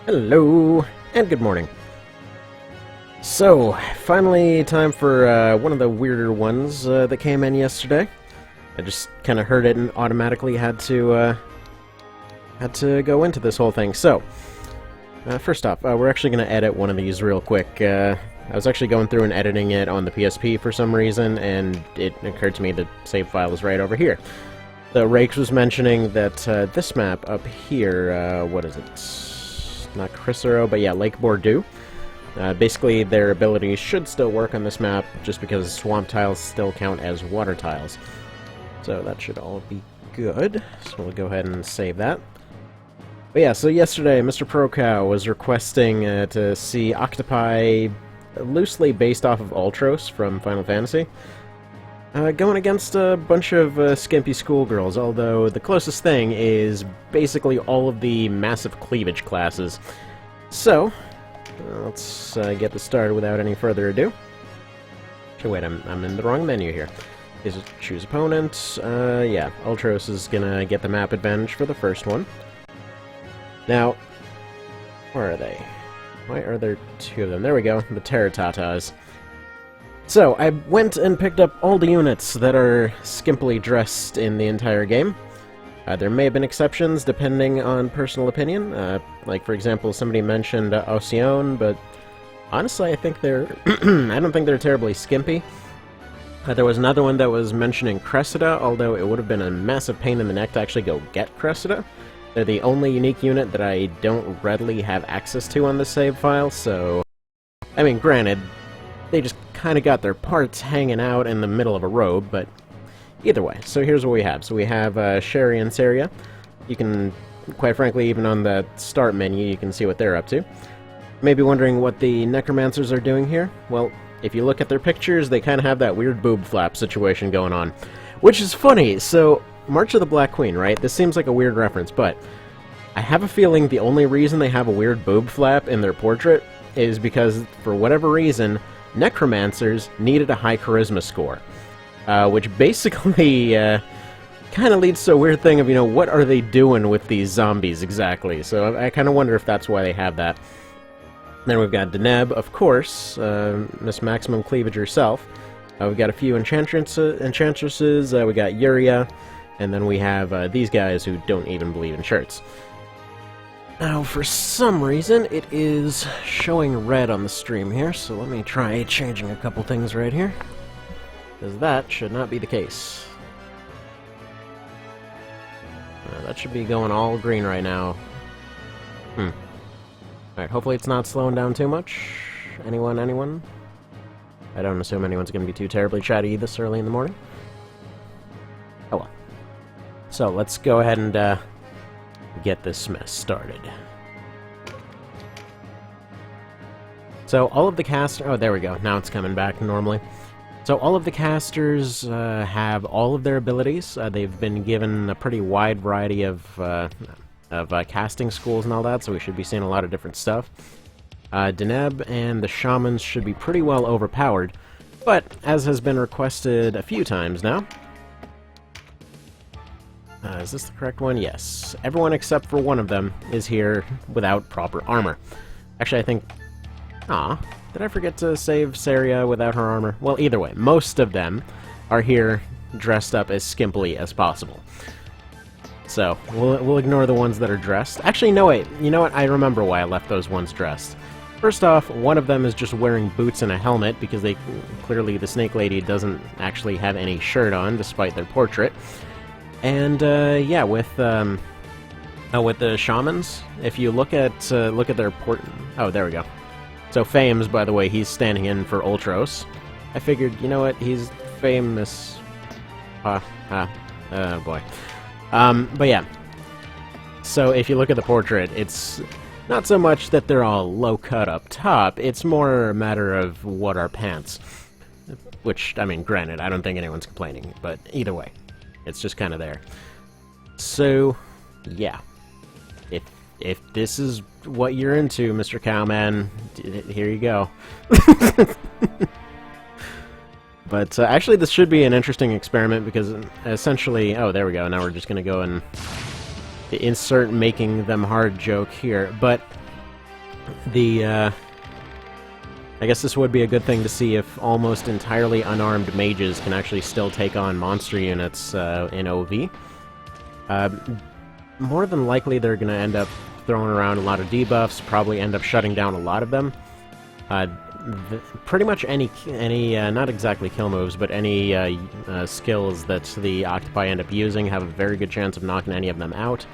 Hello, and good morning. So, finally time for one of the weirder ones that came in yesterday. I just kind of heard it and automatically had to go into this whole thing. So, first off, we're actually going to edit one of these real quick. I was actually going through and editing it on the PSP for some reason, and it occurred to me the save file is right over here. So, Rakes was mentioning that this map up here, what is it? Not Crisero, but yeah, Lake Bordeaux. Basically, their abilities should still work on this map, just because swamp tiles still count as water tiles. So that should all be good. So we'll go ahead and save that. But yeah, so yesterday, Mr. ProCow was requesting to see Octopi, loosely based off of Ultros from Final Fantasy, going against a bunch of skimpy schoolgirls, although the closest thing is basically all of the massive cleavage classes. So, let's get this started without any further ado. Okay, wait, I'm in the wrong menu here. Is it choose opponent? Yeah, Ultros is gonna get the map advantage for the first one. Now, where are they? Why are there two of them? There we go, the Terratatas. So, I went and picked up all the units that are skimpily dressed in the entire game. There may have been exceptions, depending on personal opinion. Like, for example, somebody mentioned Ocean, but honestly, I think they're... I don't think they're terribly skimpy. There was another one that was mentioning Cressida, although it would have been a massive pain in the neck to actually go get Cressida. They're the only unique unit that I don't readily have access to on the save file, so... I mean, granted, they just kind of got their parts hanging out in the middle of a robe, but either way. So here's what we have. So we have Sherry and Saria. You can, quite frankly, even on the start menu, you can see what they're up to. Maybe wondering what the Necromancers are doing here? Well, if you look at their pictures, they kind of have that weird boob flap situation going on. Which is funny, so March of the Black Queen, right? This seems like a weird reference, but I have a feeling the only reason they have a weird boob flap in their portrait is because, for whatever reason, Necromancers needed a high charisma score, which basically kind of leads to a weird thing of, you know, what are they doing with these zombies exactly? So I kind of wonder if that's why they have that. Then we've got Deneb, of course, Miss Maximum Cleavage herself. We've got a few enchantresses, we got Yuria, and then we have these guys who don't even believe in shirts. Now, for some reason, it is showing red on the stream here, so let me try changing a couple things right here, because that should not be the case. That should be going all green right now. Alright, hopefully it's not slowing down too much. Anyone? I don't assume anyone's going to be too terribly chatty this early in the morning. Oh well. So, let's go ahead and get this mess started. So all of the casters... Oh, there we go. Now it's coming back normally. So all of the casters have all of their abilities. They've been given a pretty wide variety of casting schools and all that, so we should be seeing a lot of different stuff. Deneb and the Shamans should be pretty well overpowered, but as has been requested a few times now... is this the correct one? Yes. Everyone except for one of them is here without proper armor. Actually, I think... Aw, did I forget to save Saria without her armor? Well, either way, most of them are here dressed up as skimpily as possible. So, we'll ignore the ones that are dressed. Actually, no, wait. You know what? I remember why I left those ones dressed. First off, one of them is just wearing boots and a helmet, because they clearly the Snake Lady doesn't actually have any shirt on, despite their portrait. And yeah, with the Shamans, if you look at their oh, there we go. So Fames, by the way, he's standing in for Ultros. I figured, you know what, he's famous. Oh boy. But yeah. So if you look at the portrait, it's not so much that they're all low cut up top. It's more a matter of what are pants. Which, I mean, granted, I don't think anyone's complaining, but either way. It's just kind of there. So, yeah. If this is what you're into, Mr. Cowman, here you go. But actually, this should be an interesting experiment because essentially... Oh, there we go. Now we're just going to go and insert making them hard joke here. But I guess this would be a good thing to see if almost entirely unarmed mages can actually still take on monster units in OV. More than likely, they're going to end up throwing around a lot of debuffs, probably end up shutting down a lot of them. Pretty much any not exactly kill moves, but any skills that the Octopi end up using have a very good chance of knocking any of them out.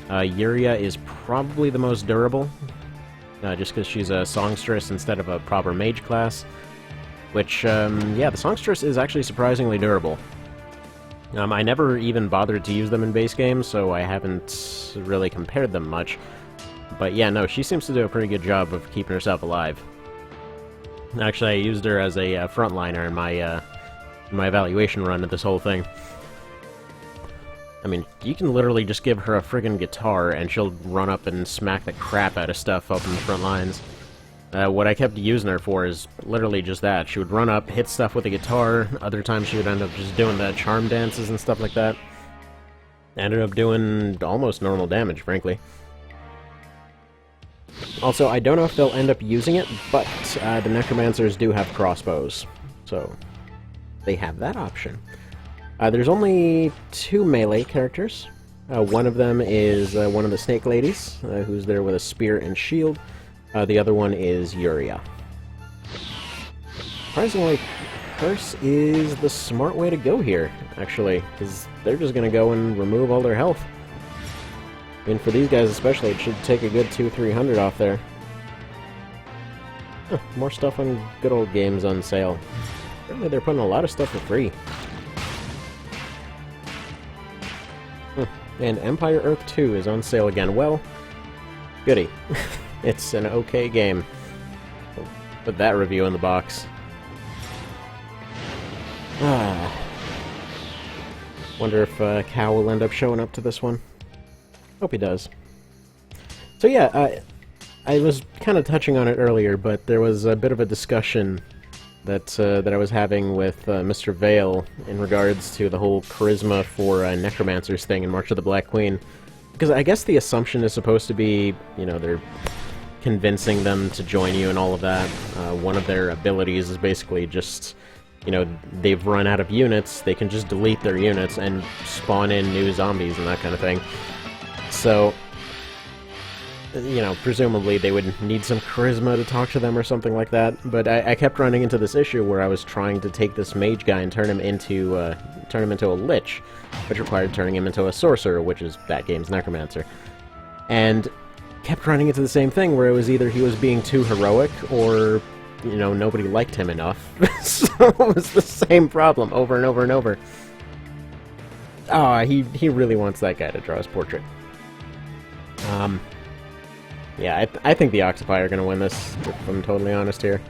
Yuria is probably the most durable, just because she's a songstress instead of a proper mage class, which, yeah, the songstress is actually surprisingly durable. I never even bothered to use them in base games, so I haven't really compared them much. But yeah, no, she seems to do a pretty good job of keeping herself alive. Actually, I used her as a frontliner in my evaluation run of this whole thing. I mean, you can literally just give her a friggin' guitar, and she'll run up and smack the crap out of stuff up in the front lines. What I kept using her for is literally just that. She would run up, hit stuff with a guitar. Other times she would end up just doing the charm dances and stuff like that. Ended up doing almost normal damage, frankly. Also, I don't know if they'll end up using it, but the Necromancers do have crossbows, so they have that option. There's only 2 melee characters. One of them is one of the Snake Ladies, who's there with a spear and shield. The other one is Yuria. Surprisingly, Curse is the smart way to go here, actually, because they're just going to go and remove all their health. I mean, for these guys especially, it should take a good 200-300 off there. Huh, more stuff on good old games on sale. Apparently they're putting a lot of stuff for free. And Empire Earth 2 is on sale again. Well, goody. It's an okay game. I'll put that review in the box. Wonder if Cow will end up showing up to this one. Hope he does. So yeah, I was kind of touching on it earlier, but there was a bit of a discussion that I was having with Mr. Vale in regards to the whole charisma for Necromancers thing in March of the Black Queen. Because I guess the assumption is supposed to be, you know, they're convincing them to join you and all of that. One of their abilities is basically just, you know, they've run out of units, they can just delete their units and spawn in new zombies and that kind of thing. So, you know, presumably they would need some charisma to talk to them or something like that, but I kept running into this issue where I was trying to take this mage guy and turn him into a lich, which required turning him into a sorcerer, which is that game's necromancer. And kept running into the same thing where it was either he was being too heroic or, you know, nobody liked him enough. So it was the same problem over and over and over. He really wants that guy to draw his portrait. Yeah, I think the Octopi are going to win this, if I'm totally honest here.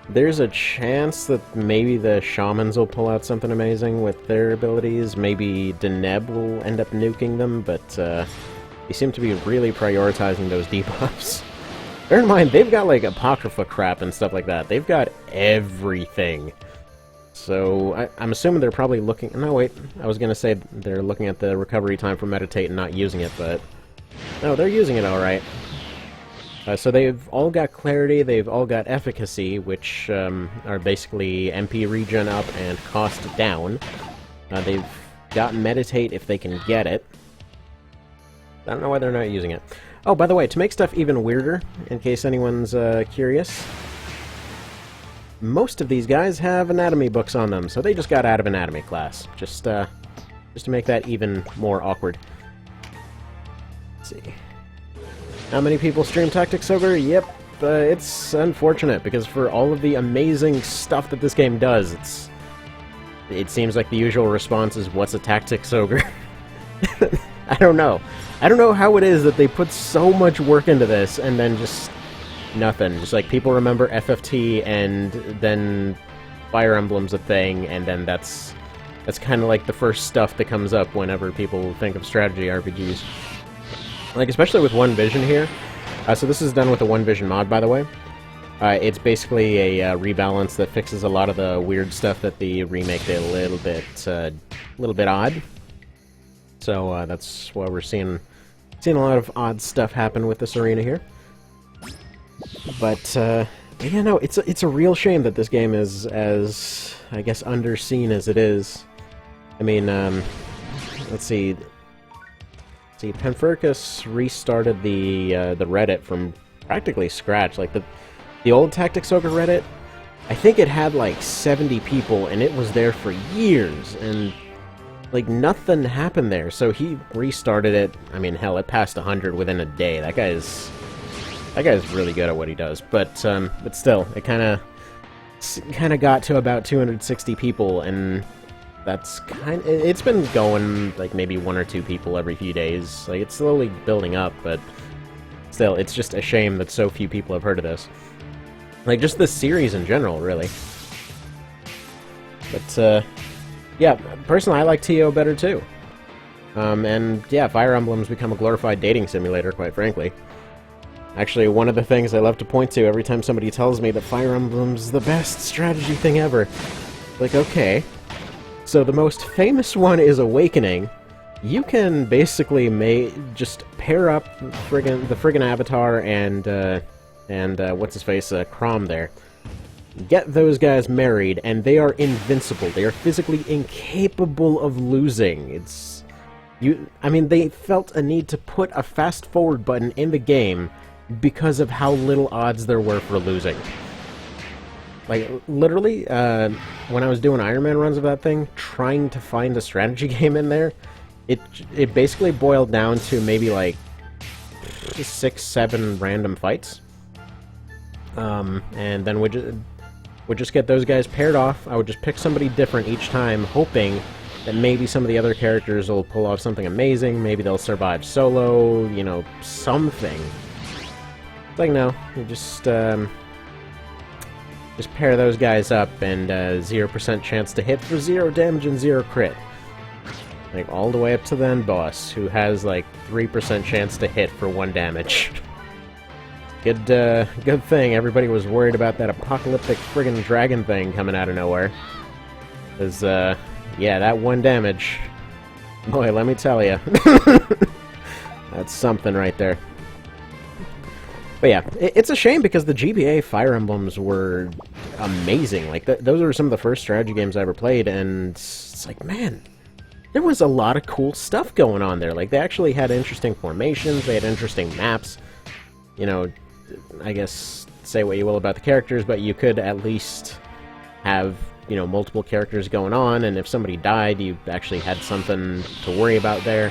There's a chance that maybe the Shamans will pull out something amazing with their abilities. Maybe Deneb will end up nuking them, but they seem to be really prioritizing those debuffs. Bear in mind, they've got, like, Apocrypha crap and stuff like that. They've got everything. So, I'm assuming they're probably looking... No, wait. I was going to say they're looking at the recovery time for Meditate and not using it, but... No, they're using it alright. So they've all got Clarity, they've all got Efficacy, which are basically MP regen up and cost down. They've got Meditate if they can get it. I don't know why they're not using it. Oh, by the way, to make stuff even weirder, in case anyone's curious, most of these guys have anatomy books on them, so they just got out of anatomy class. Just to make that even more awkward. Let's see. How many people stream Tactics Ogre? Yep, it's unfortunate, because for all of the amazing stuff that this game does, it seems like the usual response is, what's a Tactics Ogre? I don't know. I don't know how it is that they put so much work into this, and then just nothing. Just like, people remember FFT, and then Fire Emblem's a thing, and then that's kind of like the first stuff that comes up whenever people think of strategy RPGs. Like, especially with One Vision here. So this is done with a One Vision mod, by the way. It's basically a rebalance that fixes a lot of the weird stuff that the remake did a little bit odd. So that's why we're seeing a lot of odd stuff happen with this arena here. But yeah, no, it's a real shame that this game is as, I guess, underseen as it is. I mean, let's see. Penfurcus restarted the Reddit from practically scratch. Like the old Tactics Ogre Reddit, I think it had like 70 people, and it was there for years, and like nothing happened there. So he restarted it. I mean, hell, it passed 100 within a day. That guy's really good at what he does. But still, it kind of got to about 260 people, and it's been going like maybe 1 or 2 people every few days. Like, it's slowly building up, but still, it's just a shame that so few people have heard of this. Like, just this series in general, really. But yeah, personally, I like TO better too. And yeah, Fire Emblem's become a glorified dating simulator, quite frankly. Actually, one of the things I love to point to every time somebody tells me that Fire Emblem's the best strategy thing ever. Like, okay. So the most famous one is Awakening. You can basically just pair up the friggin' Avatar and what's his face, Crom there. Get those guys married, and they are invincible. They are physically incapable of losing. I mean, they felt a need to put a fast forward button in the game because of how little odds there were for losing. Like, literally, when I was doing Iron Man runs of that thing, trying to find a strategy game in there, it basically boiled down to maybe, like, 6-7 random fights. And then we'd just get those guys paired off. I would just pick somebody different each time, hoping that maybe some of the other characters will pull off something amazing, maybe they'll survive solo, you know, something. It's like, no, you just pair those guys up, and 0% chance to hit for 0 damage and 0 crit. Like, all the way up to the end boss, who has, like, 3% chance to hit for 1 damage. Good thing everybody was worried about that apocalyptic friggin' dragon thing coming out of nowhere. Because, yeah, that 1 damage... Boy, let me tell ya. That's something right there. But yeah, it's a shame because the GBA Fire Emblems were amazing. Like, those were some of the first strategy games I ever played, and it's like, man, there was a lot of cool stuff going on there. Like, they actually had interesting formations, they had interesting maps. You know, I guess, say what you will about the characters, but you could at least have, you know, multiple characters going on, and if somebody died, you actually had something to worry about there.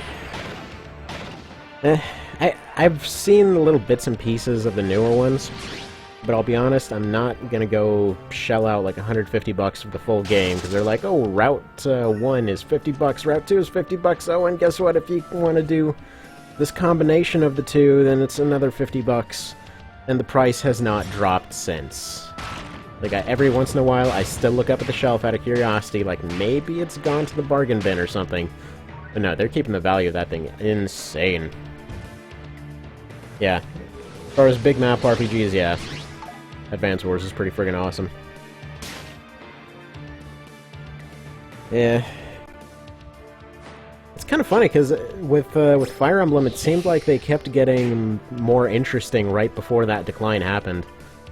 I've seen little bits and pieces of the newer ones, but I'll be honest, I'm not gonna go shell out like $150 for the full game, because they're like, oh, Route 1 is $50, Route 2 is $50, oh, and guess what, if you want to do this combination of the two, then it's another $50, and the price has not dropped since. Like, every once in a while, I still look up at the shelf out of curiosity, like, maybe it's gone to the bargain bin or something. But no, they're keeping the value of that thing insane. Yeah. As far as big map RPGs, yeah. Advance Wars is pretty friggin' awesome. Yeah. It's kind of funny, because with Fire Emblem, it seemed like they kept getting more interesting right before that decline happened.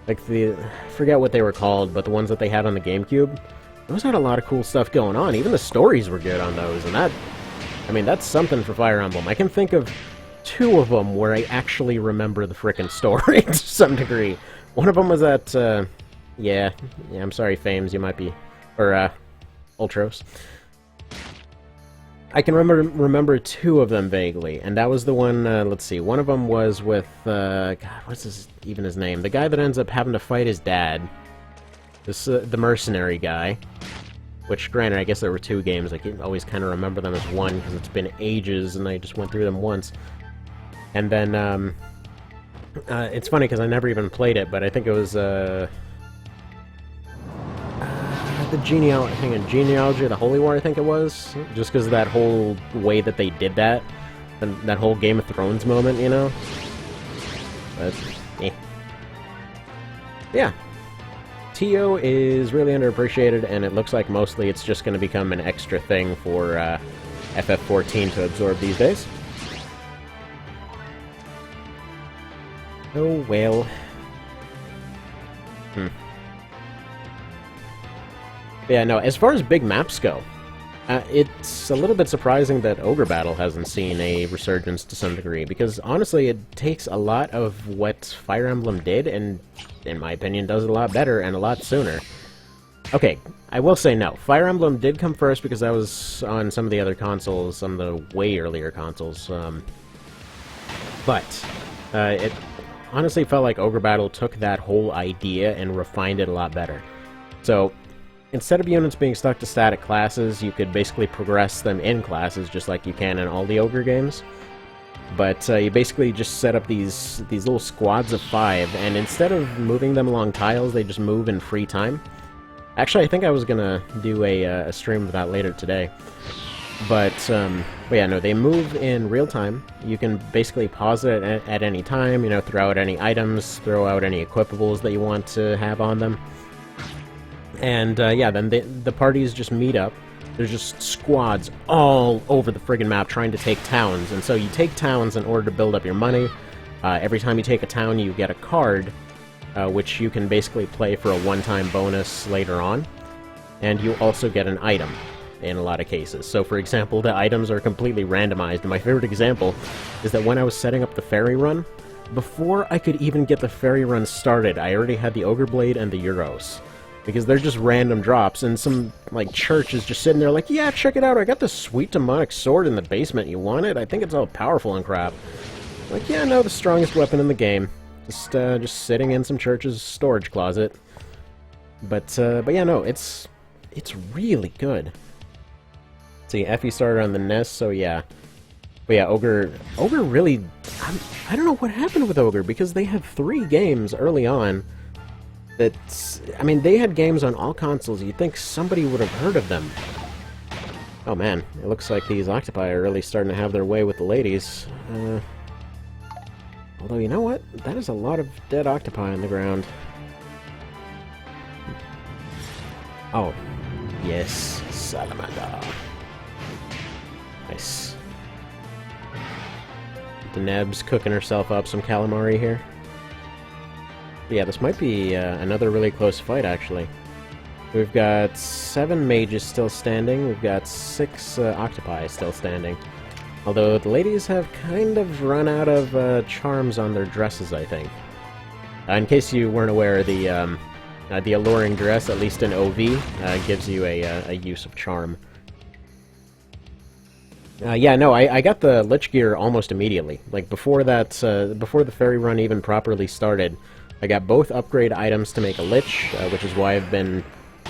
Like, I forget what they were called, but the ones that they had on the GameCube, those had a lot of cool stuff going on. Even the stories were good on those, and that... I mean, that's something for Fire Emblem. I can think of 2 of them where I actually remember the frickin' story to some degree. One of them was at, yeah, I'm sorry, Fames, you might be... Or, Ultros. I can remember 2 of them vaguely, and that was the one, let's see, one of them was with, God, what's even his name? The guy that ends up having to fight his dad. The mercenary guy. Which, granted, I guess there were 2 games, I can always kind of remember them as one, because it's been ages, and I just went through them once. And then, it's funny, because I never even played it, but I think it was, the Genealogy of the Holy War, I think it was, just because of that whole way that they did that, and that whole Game of Thrones moment, you know? But, eh. Yeah. TO is really underappreciated, and it looks like mostly it's just going to become an extra thing for FF14 to absorb these days. Oh well. Yeah, no, as far as big maps go, it's a little bit surprising that Ogre Battle hasn't seen a resurgence to some degree, because honestly, it takes a lot of what Fire Emblem did, and in my opinion, does it a lot better and a lot sooner. Okay, I will say no. Fire Emblem did come first because that was on some of the other consoles, some of the way earlier consoles, but it honestly felt like Ogre Battle took that whole idea and refined it a lot better. So, instead of units being stuck to static classes, you could basically progress them in classes just like you can in all the Ogre games. But you basically just set up these little squads of 5, and instead of moving them along tiles, they just move in free time. Actually, I think I was gonna do a stream of that later today. But yeah, no, they move in real time. You can basically pause it at any time, you know, throw out any items, throw out any equipables that you want to have on them. And yeah, then the parties just meet up. There's just squads all over the friggin' map trying to take towns, and so you take towns in order to build up your money. Every time you take a town, you get a card, which you can basically play for a one-time bonus later on. And you also get an item in a lot of cases. So, for example, the items are completely randomized. And my favorite example is that when I was setting up the ferry run, before I could even get the ferry run started, I already had the Ogre Blade and the Euros. Because they're just random drops, and some, like, church is just sitting there like, yeah, check it out, I got this sweet demonic sword in the basement, you want it? I think it's all powerful and crap. Like, yeah, no, the strongest weapon in the game. Just sitting in some church's storage closet. But yeah, no, it's really good. See, Effie started on the NES, so yeah. But yeah, Ogre really... I don't know what happened with Ogre, because they had 3 games early on. I mean, they had games on all consoles. You'd think somebody would have heard of them. Oh man, it looks like these octopi are really starting to have their way with the ladies. Although, you know what? That is a lot of dead octopi on the ground. Oh, yes, salamander. Nice. Deneb's cooking herself up some calamari here. Yeah, this might be another really close fight, actually. We've got 7 mages still standing, we've got 6 octopi still standing. Although the ladies have kind of run out of charms on their dresses, I think. In case you weren't aware, the alluring dress, at least in OV, gives you a use of charm. Yeah, no, I got the Lich gear almost immediately. Like, before that, before the ferry run even properly started, I got both upgrade items to make a Lich, which is why I've been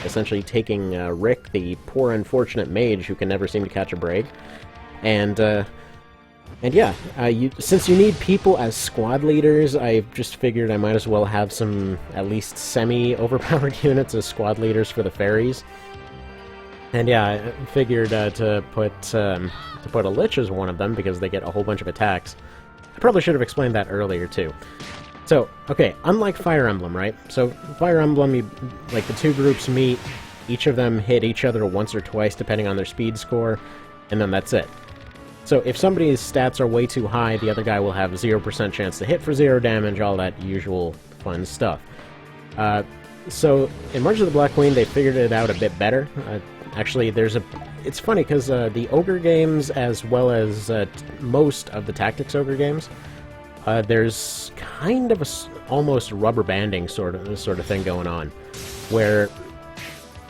essentially taking Rick, the poor unfortunate mage who can never seem to catch a break. And yeah, since you need people as squad leaders, I just figured I might as well have some at least semi-overpowered units as squad leaders for the ferries. And yeah, I figured to put a Lich as one of them because they get a whole bunch of attacks. I probably should have explained that earlier too. So, okay, unlike Fire Emblem, right? So, Fire Emblem, like, the 2 groups meet, each of them hit each other once or twice, depending on their speed score, and then that's it. So, if somebody's stats are way too high, the other guy will have 0% chance to hit for 0 damage, all that usual fun stuff. So, in March of the Black Queen, they figured it out a bit better. Actually, it's funny, because the Ogre games, as well as most of the Tactics Ogre games, there's kind of almost rubber banding sort of thing going on, where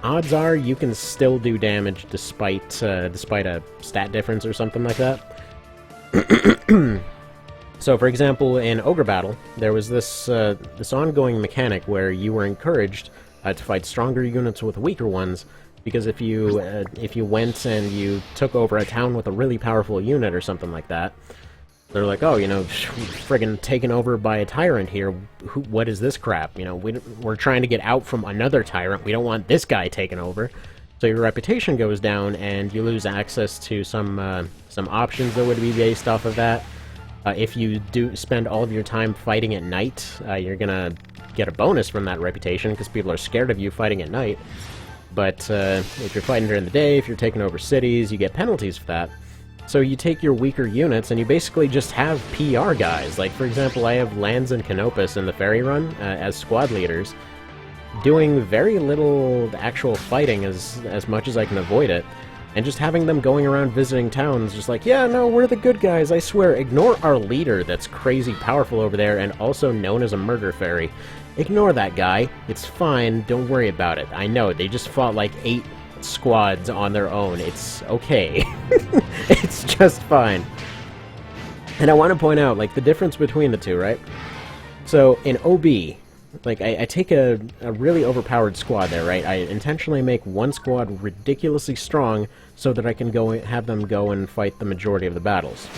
odds are you can still do damage despite a stat difference or something like that. So, for example, in Ogre Battle, there was this ongoing mechanic where you were encouraged to fight stronger units with weaker ones, because if you went and you took over a town with a really powerful unit or something like that, they're like, oh, you know, friggin' taken over by a tyrant here. What is this crap? You know, we're trying to get out from another tyrant. We don't want this guy taken over. So your reputation goes down, and you lose access to some options that would be based off of that. If you do spend all of your time fighting at night, you're gonna get a bonus from that reputation, because people are scared of you fighting at night. But if you're fighting during the day, if you're taking over cities, you get penalties for that. So you take your weaker units, and you basically just have PR guys. Like, for example, I have Lanz and Canopus in the ferry run as squad leaders, doing very little actual fighting as much as I can avoid it, and just having them going around visiting towns just like, yeah, no, we're the good guys, I swear, ignore our leader that's crazy powerful over there and also known as a murder fairy. Ignore that guy, it's fine, don't worry about it. I know, they just fought like 8 squads on their own, it's okay. It's just fine. And I want to point out, like, the difference between the two, right? So, in OB, like, I take a really overpowered squad there, right? I intentionally make one squad ridiculously strong so that I can have them go and fight the majority of the battles.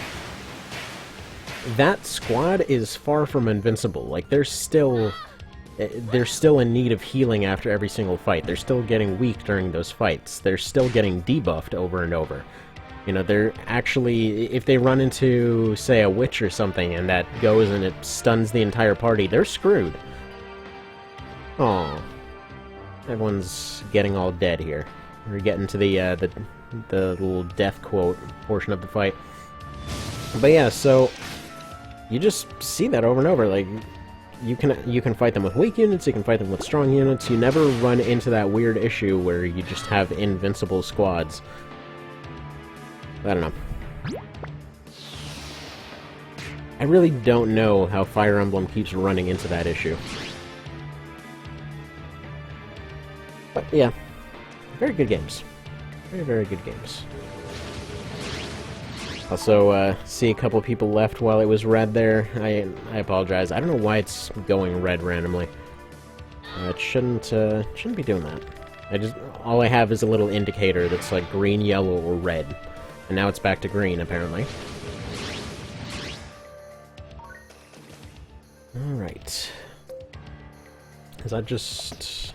That squad is far from invincible. Like, they're still in need of healing after every single fight. They're still getting weak during those fights. They're still getting debuffed over and over. You know, they're actually, if they run into, say, a witch or something, and that goes and it stuns the entire party, they're screwed. Aw. Everyone's getting all dead here. We're getting to the little death quote portion of the fight. But yeah, so you just see that over and over. Like, you can fight them with weak units, you can fight them with strong units. You never run into that weird issue where you just have invincible squads. I don't know. I really don't know how Fire Emblem keeps running into that issue. But yeah, very good games. Very, very good games. Also, see a couple people left while it was red there. I apologize. I don't know why it's going red randomly. It shouldn't be doing that. All I have is a little indicator that's like green, yellow, or red. And now it's back to green, apparently. Alright. Is that just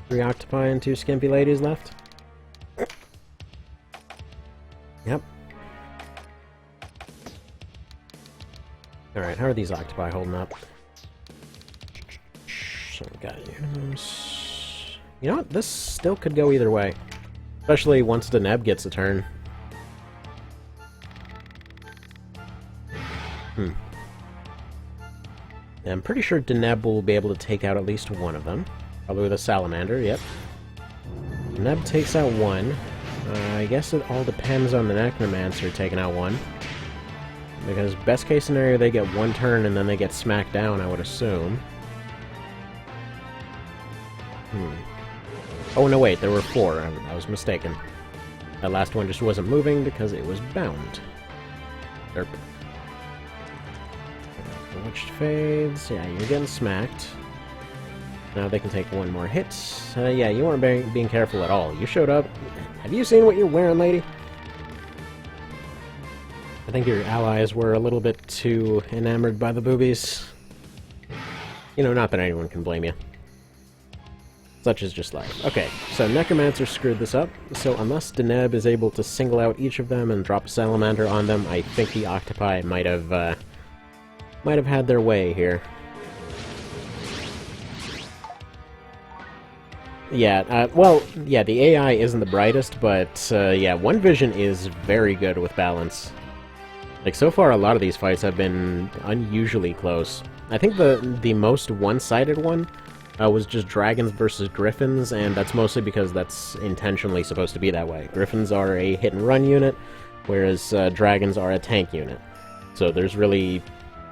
3 octopi and 2 skimpy ladies left? Yep. Alright, how are these octopi holding up? So we got you know what? This still could go either way. Especially once Deneb gets a turn. I'm pretty sure Deneb will be able to take out at least one of them. Probably with a salamander, yep. Deneb takes out one. I guess it all depends on the Necromancer taking out one. Because best case scenario, they get 1 turn and then they get smacked down, I would assume. Oh, no, wait, there were 4. I was mistaken. That last one just wasn't moving because it was bound. Derp. Which fades. Yeah, you're getting smacked. Now they can take 1 more hit. Yeah, you weren't being careful at all. You showed up. Have you seen what you're wearing, lady? I think your allies were a little bit too enamored by the boobies. You know, not that anyone can blame you. Such is just life. Okay, so Necromancer screwed this up, so unless Deneb is able to single out each of them and drop a salamander on them, I think the octopi might have had their way here. Yeah, well, yeah, the AI isn't the brightest, but, yeah, One Vision is very good with balance. Like, so far, a lot of these fights have been unusually close. I think the most one-sided one was just dragons versus griffins, and that's mostly because that's intentionally supposed to be that way. Griffins are a hit-and-run unit, whereas dragons are a tank unit. So there's really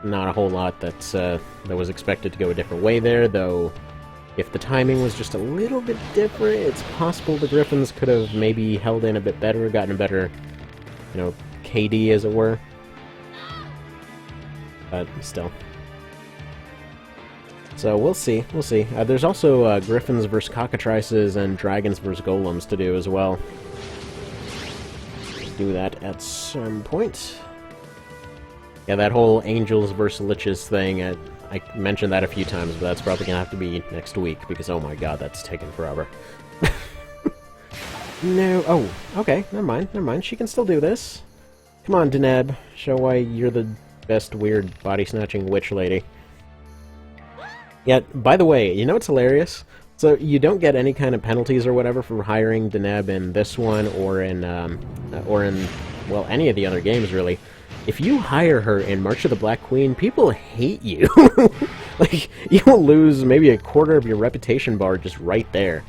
not a whole lot that was expected to go a different way there, though if the timing was just a little bit different, it's possible the Griffins could have maybe held in a bit better, gotten a better, you know, KD, as it were. But still. So we'll see, we'll see. There's also Griffins versus Cockatrices and Dragons versus Golems to do as well. Do that at some point. Yeah, that whole Angels versus Liches thing, I mentioned that a few times, but that's probably gonna have to be next week, because oh my god, that's taking forever. No, oh, okay, never mind, she can still do this. Come on, Deneb, show why you're the best weird body-snatching witch lady. Yeah, by the way, you know what's hilarious? So you don't get any kind of penalties or whatever for hiring Deneb in this one, or in, well, any of the other games, really. If you hire her in March of the Black Queen, people hate you. Like, you'll lose maybe a quarter of your reputation bar just right there.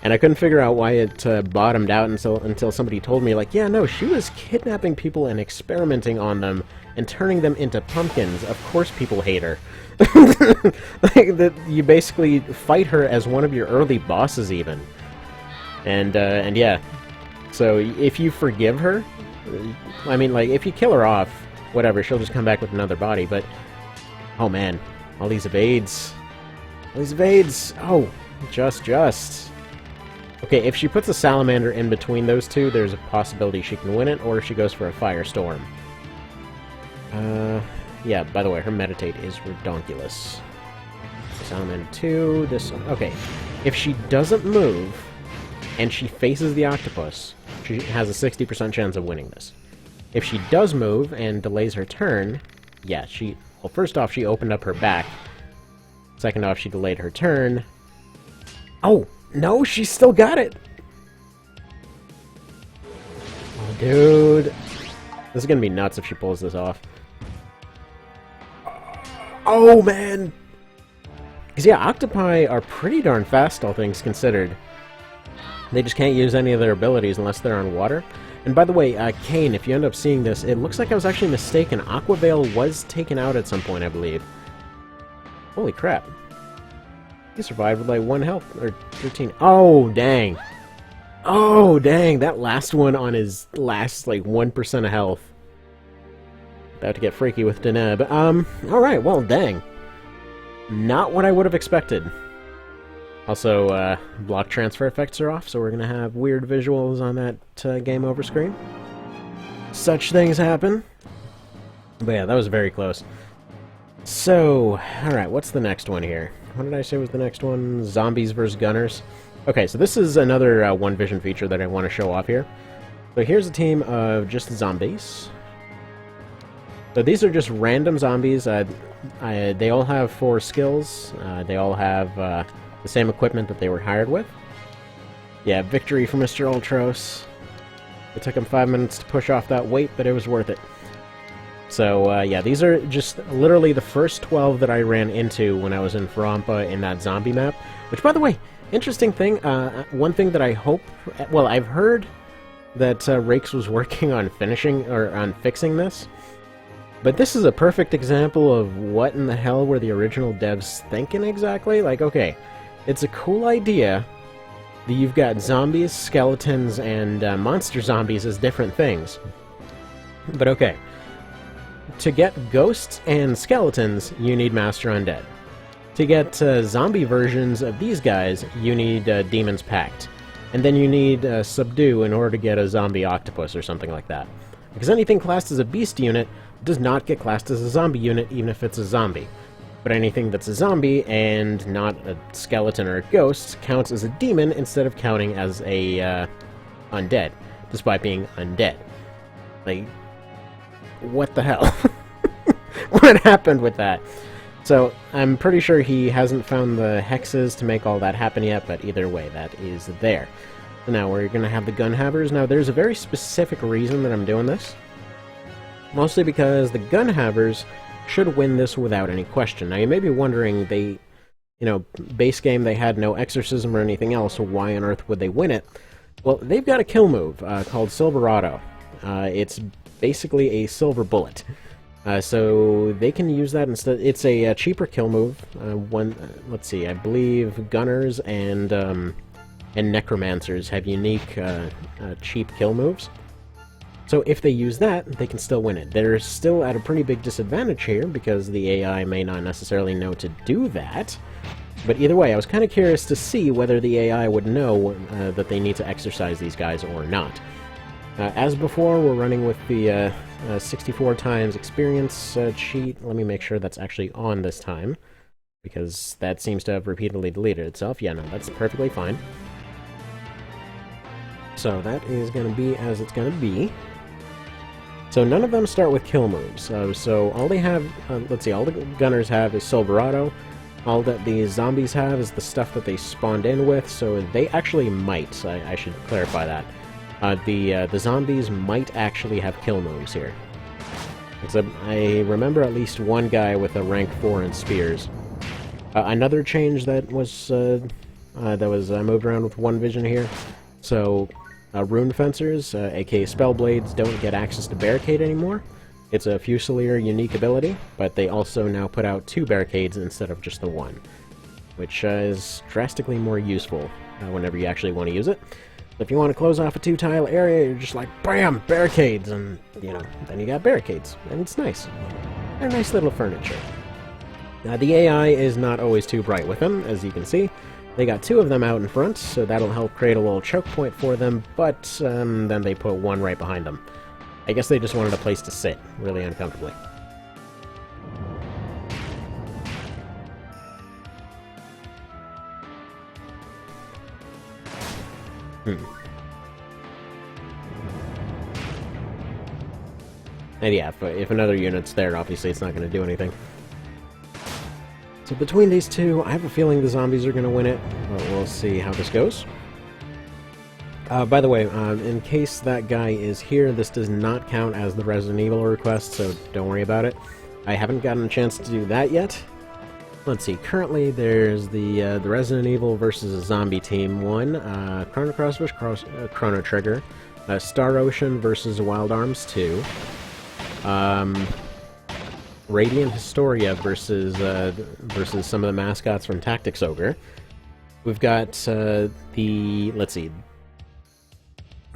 And I couldn't figure out why it bottomed out until somebody told me, like, yeah, no, she was kidnapping people and experimenting on them and turning them into pumpkins. Of course people hate her. Like, that you basically fight her as one of your early bosses, even. And yeah. So, if you forgive her, I mean, like, if you kill her off, whatever, she'll just come back with another body, but... Oh, man. All these evades. All these evades! Oh, just... Okay, if she puts a salamander in between those two, there's a possibility she can win it, or she goes for a firestorm. Yeah, by the way, her meditate is redonkulous. Salamander 2, this one. Okay, if she doesn't move, and she faces the octopus, she has a 60% chance of winning this. If she does move and delays her turn, yeah, well, first off, she opened up her back. Second off, she delayed her turn. Oh! No, she still got it! Oh, dude. This is gonna be nuts if she pulls this off. Oh, man! Because, yeah, octopi are pretty darn fast, all things considered. They just can't use any of their abilities unless they're on water. And by the way, Kane, if you end up seeing this, it looks like I was actually mistaken. Aquavale was taken out at some point, I believe. Holy crap. He survived with like 1 health, or 13. Oh, dang. Oh, dang. That last one on his last, like, 1% of health. About to get freaky with Deneb. Alright, well, dang. Not what I would have expected. Also, block transfer effects are off, so we're gonna have weird visuals on that game over screen. Such things happen. But yeah, that was very close. So, alright, what's the next one here? What did I say was the next one? Zombies versus Gunners. Okay, so this is another One Vision feature that I want to show off here. So here's a team of just zombies. So these are just random zombies. They all have 4 skills. They all have the same equipment that they were hired with. Yeah, victory for Mr. Ultros. It took him 5 minutes to push off that weight, but it was worth it. So, yeah, these are just literally the first 12 that I ran into when I was in Farampa in that zombie map. Which, by the way, interesting thing, one thing that I hope... Well, I've heard that Rakes was working on fixing this. But this is a perfect example of what in the hell were the original devs thinking exactly? Like, okay, it's a cool idea that you've got zombies, skeletons, and monster zombies as different things. But okay. To get ghosts and skeletons, you need Master Undead. To get zombie versions of these guys, you need Demon's Pact. And then you need Subdue in order to get a zombie octopus or something like that. Because anything classed as a beast unit does not get classed as a zombie unit, even if it's a zombie. But anything that's a zombie and not a skeleton or a ghost counts as a demon instead of counting as a undead, despite being undead. Like, what the hell? What happened with that? So, I'm pretty sure he hasn't found the hexes to make all that happen yet, but either way, that is there. So now we're going to have the Gunhavers. Now, there's a very specific reason that I'm doing this. Mostly because the Gunhavers should win this without any question. Now, you may be wondering, base game, they had no exorcism or anything else, so why on earth would they win it? Well, they've got a kill move called Silverado. It's basically a silver bullet. So they can use that instead. It's a cheaper kill move. Let's see, I believe Gunners and Necromancers have unique cheap kill moves. So if they use that, they can still win it. They're still at a pretty big disadvantage here, because the AI may not necessarily know to do that. But either way, I was kind of curious to see whether the AI would know that they need to exercise these guys or not. As before, we're running with the 64 times experience cheat. Let me make sure that's actually on this time, because that seems to have repeatedly deleted itself. Yeah, no, that's perfectly fine. So that is going to be as it's going to be. So none of them start with kill moves. So all they have, let's see, all the Gunners have is Silverado. All that the zombies have is the stuff that they spawned in with, so they actually might. I should clarify that. The zombies might actually have kill moves here. Except I remember at least one guy with a rank 4 in spears. Another change that was moved around with one vision here. So, rune fencers, aka spellblades, don't get access to barricade anymore. It's a Fusilier unique ability, but they also now put out 2 barricades instead of just the 1, which is drastically more useful whenever you actually want to use it. So if you want to close off a 2-tile area, you're just like, BAM! Barricades! And, you know, then you got barricades. And it's nice. They're nice little furniture. The AI is not always too bright with them, as you can see. They got 2 of them out in front, so that'll help create a little choke point for them, but then they put 1 right behind them. I guess they just wanted a place to sit, really uncomfortably. And yeah, if another unit's there, obviously it's not going to do anything. So between these two, I have a feeling the zombies are going to win it, but we'll see how this goes. By the way, in case that guy is here, this does not count as the Resident Evil request, so don't worry about it. I haven't gotten a chance to do that yet. Let's see, currently there's the Resident Evil versus a zombie team 1, Chrono Cross versus Chrono Trigger, Star Ocean versus Wild Arms 2, Radiant Historia versus some of the mascots from Tactics Ogre. We've got let's see,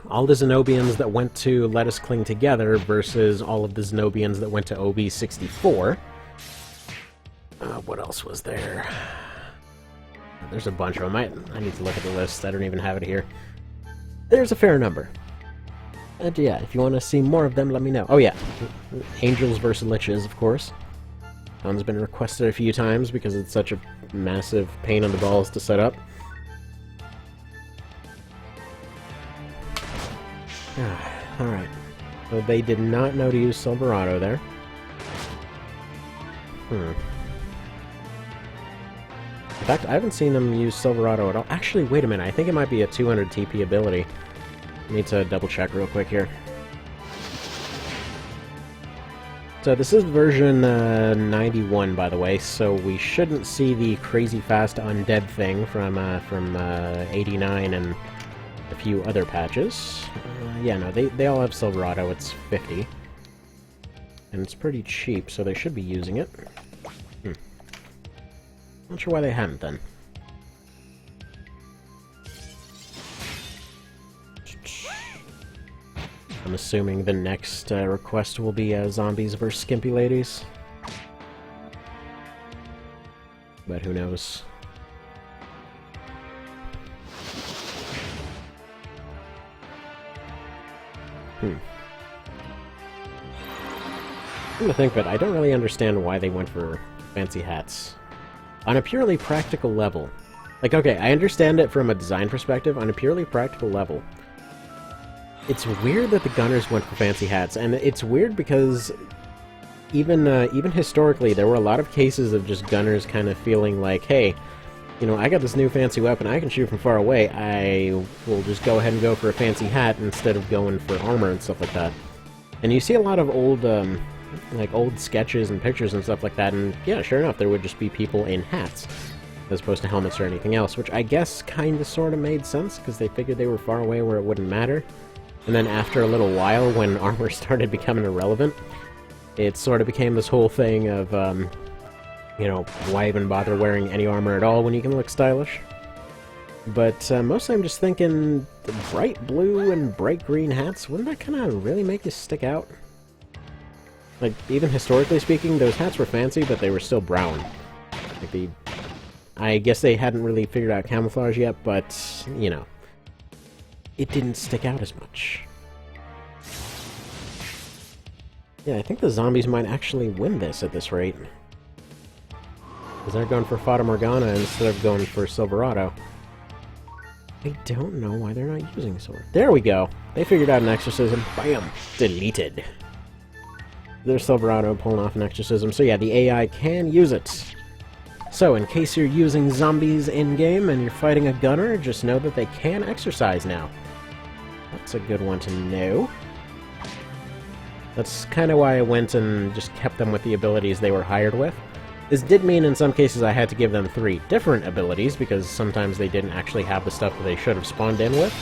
all the Zenobians that went to Let Us Cling Together versus all of the Zenobians that went to OB64. What else was there? There's a bunch of them. I need to look at the list. I don't even have it here. There's a fair number. And yeah, if you want to see more of them, let me know. Oh yeah, Angels versus Liches, of course. That one's been requested a few times because it's such a massive pain in the balls to set up. Alright. So they did not know to use Silverado there. In fact, I haven't seen them use Silverado at all. Actually, wait a minute. I think it might be a 200 TP ability. I need to double check real quick here. So this is version 91, by the way, so we shouldn't see the crazy fast undead thing from 89 and a few other patches. Yeah, no, they all have Silverado. It's 50. And it's pretty cheap, so they should be using it. Not sure why they hadn't, then. I'm assuming the next request will be zombies versus skimpy ladies. But who knows? I'm gonna think, but I don't really understand why they went for fancy hats. On a purely practical level. Like, okay, I understand it from a design perspective. On a purely practical level, it's weird that the gunners went for fancy hats, and it's weird because even historically, there were a lot of cases of just gunners kind of feeling like, hey, you know, I got this new fancy weapon, I can shoot from far away, I will just go ahead and go for a fancy hat instead of going for armor and stuff like that. And you see a lot of old, like old sketches and pictures and stuff like that, and yeah, sure enough, there would just be people in hats, as opposed to helmets or anything else, which I guess kind of sort of made sense, because they figured they were far away where it wouldn't matter. And then after a little while, when armor started becoming irrelevant, it sort of became this whole thing of, you know, why even bother wearing any armor at all when you can look stylish? But mostly I'm just thinking, the bright blue and bright green hats, wouldn't that kind of really make you stick out? Like, even historically speaking, those hats were fancy, but they were still brown. Like, I guess they hadn't really figured out camouflage yet, but, you know, it didn't stick out as much. Yeah, I think the zombies might actually win this at this rate. Because they're going for Fata Morgana instead of going for Silverado. I don't know why they're not using Silver. There we go! They figured out an exorcism. Bam! Deleted. There's Silverado pulling off an exorcism. So yeah, the AI can use it. So, in case you're using zombies in-game and you're fighting a gunner, just know that they can exercise now. That's a good one to know. That's kind of why I went and just kept them with the abilities they were hired with. This did mean in some cases I had to give them 3 different abilities, because sometimes they didn't actually have the stuff that they should have spawned in with.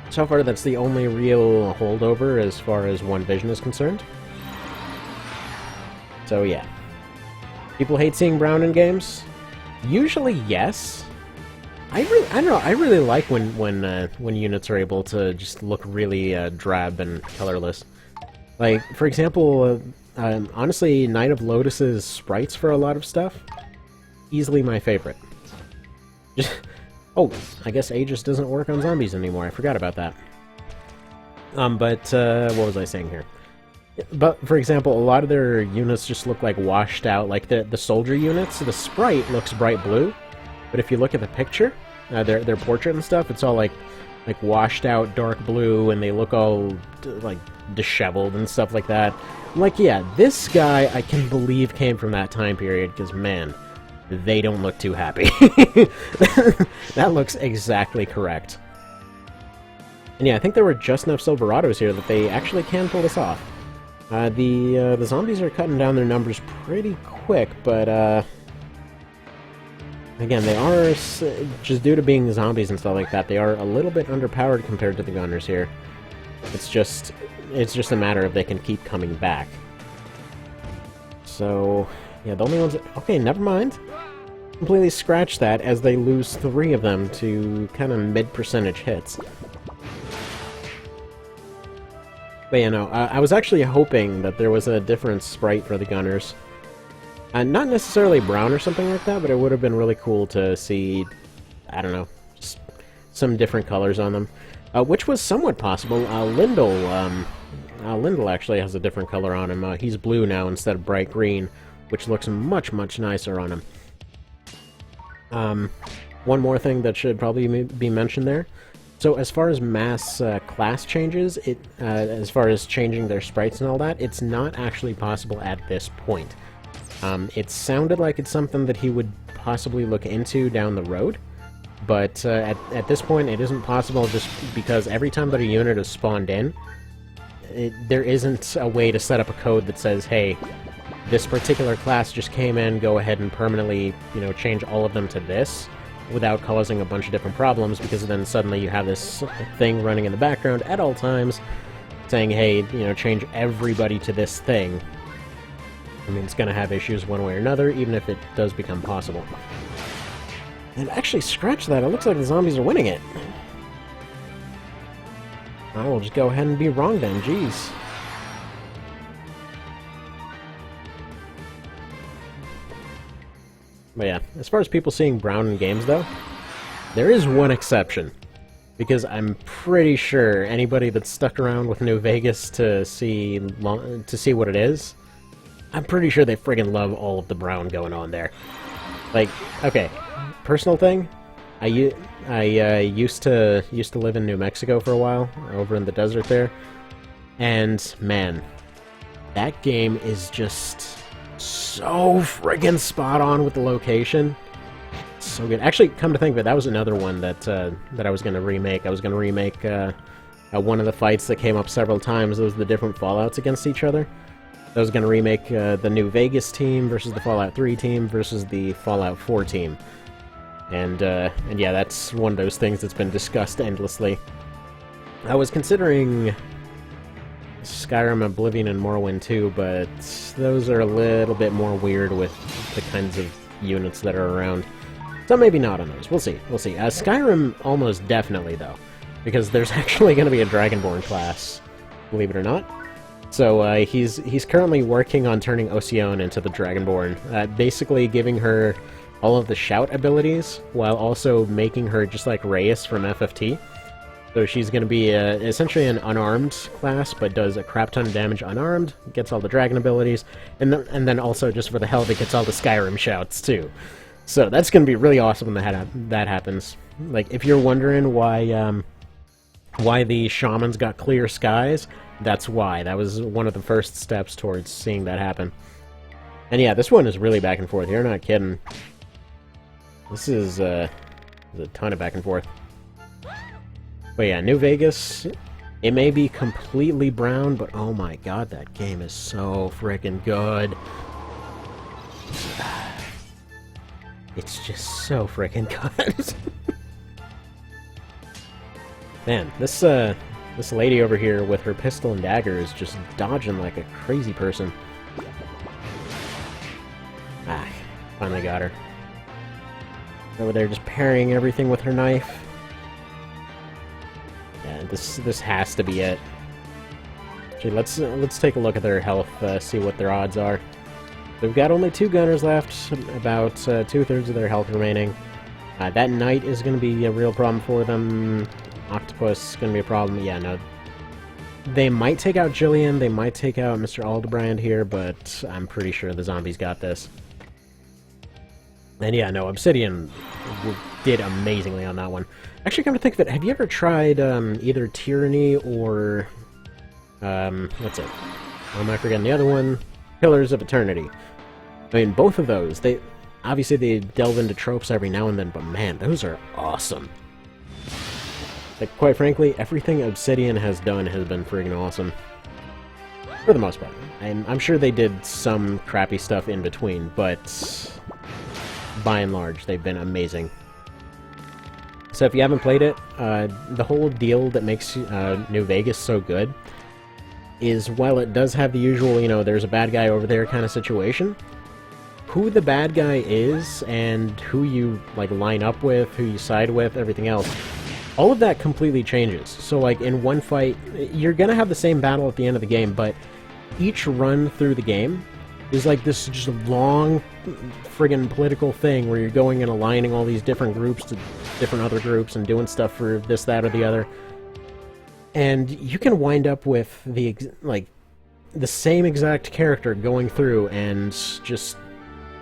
So far, that's the only real holdover as far as One Vision is concerned. So yeah. People hate seeing brown in games? Usually, yes. I don't know, I really like when units are able to just look really drab and colorless. Like, for example, honestly, Knight of Lotus's sprites for a lot of stuff, easily my favorite. Oh, I guess Aegis doesn't work on zombies anymore, I forgot about that. But what was I saying here? But, for example, a lot of their units just look like washed out, like the soldier units, the sprite looks bright blue, but if you look at the picture, their portrait and stuff, it's all like washed out dark blue, and they look all like disheveled and stuff like that. I'm like, yeah, this guy I can believe came from that time period, because man, they don't look too happy. That looks exactly correct. And yeah, I think there were just enough Silverados here that they actually can pull this off. The zombies are cutting down their numbers pretty quick, but again, they are, just due to being zombies and stuff like that, they are a little bit underpowered compared to the gunners here. It's just a matter of they can keep coming back. So, yeah, the only ones that, okay, never mind. Completely scratch that as they lose 3 of them to kind of mid-percentage hits. But yeah, no, I was actually hoping that there was a different sprite for the gunners. Not necessarily brown or something like that, but it would have been really cool to see, I don't know, just some different colors on them. Which was somewhat possible. Lindell actually has a different color on him. He's blue now instead of bright green, which looks much, much nicer on him. One more thing that should probably be mentioned there. So as far as mass class changes, as far as changing their sprites and all that, it's not actually possible at this point. It sounded like it's something that he would possibly look into down the road, but at this point it isn't possible, just because every time that a unit is spawned in, there isn't a way to set up a code that says, hey, this particular class just came in, go ahead and permanently, change all of them to this, without causing a bunch of different problems, because then suddenly you have this thing running in the background at all times, saying, hey, change everybody to this thing. I mean, it's going to have issues one way or another, even if it does become possible. And actually, scratch that, it looks like the zombies are winning it. I will just go ahead and be wrong then, jeez. But yeah, as far as people seeing brown in games, though, there is one exception. Because I'm pretty sure anybody that's stuck around with New Vegas to see what it is, I'm pretty sure they friggin' love all of the brown going on there. Like, okay, personal thing, I used to live in New Mexico for a while, over in the desert there, and man, that game is just so friggin' spot on with the location. So good. Actually, come to think of it, that was another one that I was going to remake. I was going to remake one of the fights that came up several times. Those were the different Fallouts against each other. I was going to remake the New Vegas team versus the Fallout 3 team versus the Fallout 4 team. And yeah, that's one of those things that's been discussed endlessly. I was considering Skyrim, Oblivion, and Morrowind too, but those are a little bit more weird with the kinds of units that are around. So maybe not on those. We'll see. We'll see. Skyrim almost definitely, though, because there's actually going to be a Dragonborn class, believe it or not. So he's currently working on turning Ocean into the Dragonborn, basically giving her all of the shout abilities, while also making her just like Reyes from FFT. So she's going to be essentially an unarmed class, but does a crap ton of damage unarmed, gets all the dragon abilities, and then also, just for the hell of it, gets all the Skyrim shouts, too. So that's going to be really awesome when that happens. Like, if you're wondering why the shamans got clear skies, that's why. That was one of the first steps towards seeing that happen. And yeah, this one is really back and forth. You're not kidding. This is a ton of back and forth. But yeah, New Vegas, It may be completely brown, but oh my god, that game is so freaking good. It's just so freaking good. Man, this lady over here with her pistol and dagger is just dodging like a crazy person. Ah, finally got her. Over there just parrying everything with her knife. Yeah, this has to be it. Actually, let's take a look at their health, see what their odds are. They've got only 2 gunners left, about 2/3 of their health remaining. That knight is going to be a real problem for them. Octopus is going to be a problem. Yeah, no. They might take out Jillian, they might take out Mr. Aldebrand here, but I'm pretty sure the zombies got this. And yeah, no, Obsidian did amazingly on that one. Actually, come to think of it, have you ever tried either Tyranny or... what's it? Why am I forgetting the other one? Pillars of Eternity. I mean, both of those, obviously they delve into tropes every now and then, but man, those are awesome. Like, quite frankly, everything Obsidian has done has been friggin' awesome. For the most part. I'm sure they did some crappy stuff in between, but by and large, they've been amazing. So if you haven't played it, the whole deal that makes New Vegas so good is, while it does have the usual, you know, there's a bad guy over there kind of situation, who the bad guy is and who you, like, line up with, who you side with, everything else, all of that completely changes. So, like, in one fight, you're gonna have the same battle at the end of the game, but each run through the game is like this just long friggin' political thing where you're going and aligning all these different groups to different other groups and doing stuff for this, that, or the other. And you can wind up with the same exact character going through and just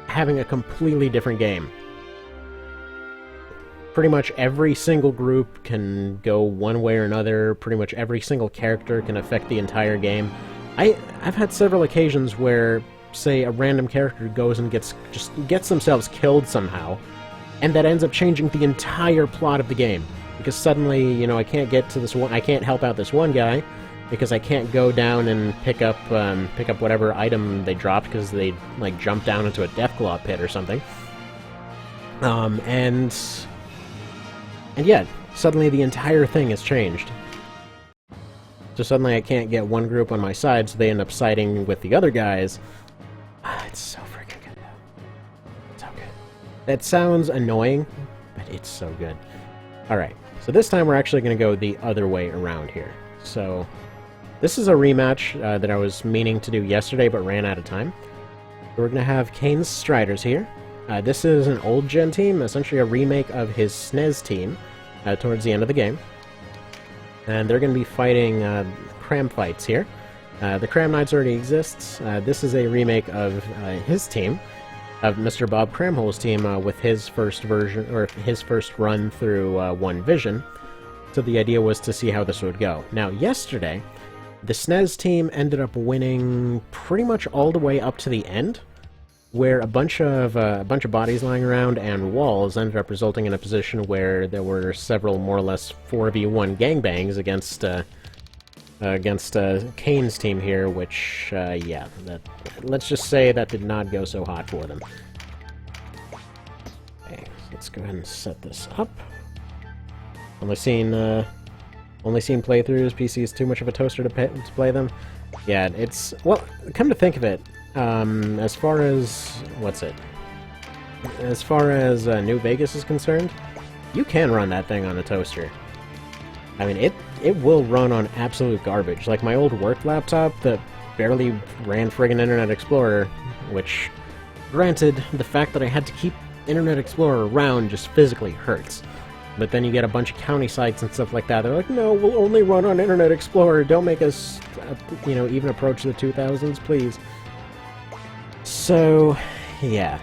having a completely different game. Pretty much every single group can go one way or another. Pretty much every single character can affect the entire game. I've had several occasions where, say, a random character goes and gets themselves killed somehow, and that ends up changing the entire plot of the game. Because suddenly, you know, I can't help out this one guy, because I can't go down and pick up whatever item they dropped because they, like, jumped down into a Deathclaw pit or something. And yeah, suddenly the entire thing has changed. So suddenly I can't get one group on my side, so they end up siding with the other guys. It's so freaking good. So good. That sounds annoying, but it's so good. Alright, so this time we're actually going to go the other way around here. So, this is a rematch that I was meaning to do yesterday, but ran out of time. We're going to have Kane's Striders here. This is an old gen team, essentially a remake of his SNES team, towards the end of the game. And they're going to be fighting Cram Fights here. The Cram Knights already exists. This is a remake of his team, of Mr. Bob Cramhole's team, with his first version, or his first run through One Vision. So the idea was to see how this would go. Now, yesterday, the SNES team ended up winning pretty much all the way up to the end, where a bunch of bodies lying around and walls ended up resulting in a position where there were several more or less 4v1 gangbangs against Kane's team here, which, yeah, let's just say that did not go so hot for them. Okay, so let's go ahead and set this up. Only seen playthroughs. PC is too much of a toaster to play them. Yeah, it's... Well, come to think of it, as far as... As far as New Vegas is concerned, you can run that thing on a toaster. I mean, it will run on absolute garbage. Like my old work laptop that barely ran friggin' Internet Explorer, which, granted, the fact that I had to keep Internet Explorer around just physically hurts. But then you get a bunch of county sites and stuff like that. They're like, no, we'll only run on Internet Explorer. Don't make us, you know, even approach the 2000s, please. So, yeah.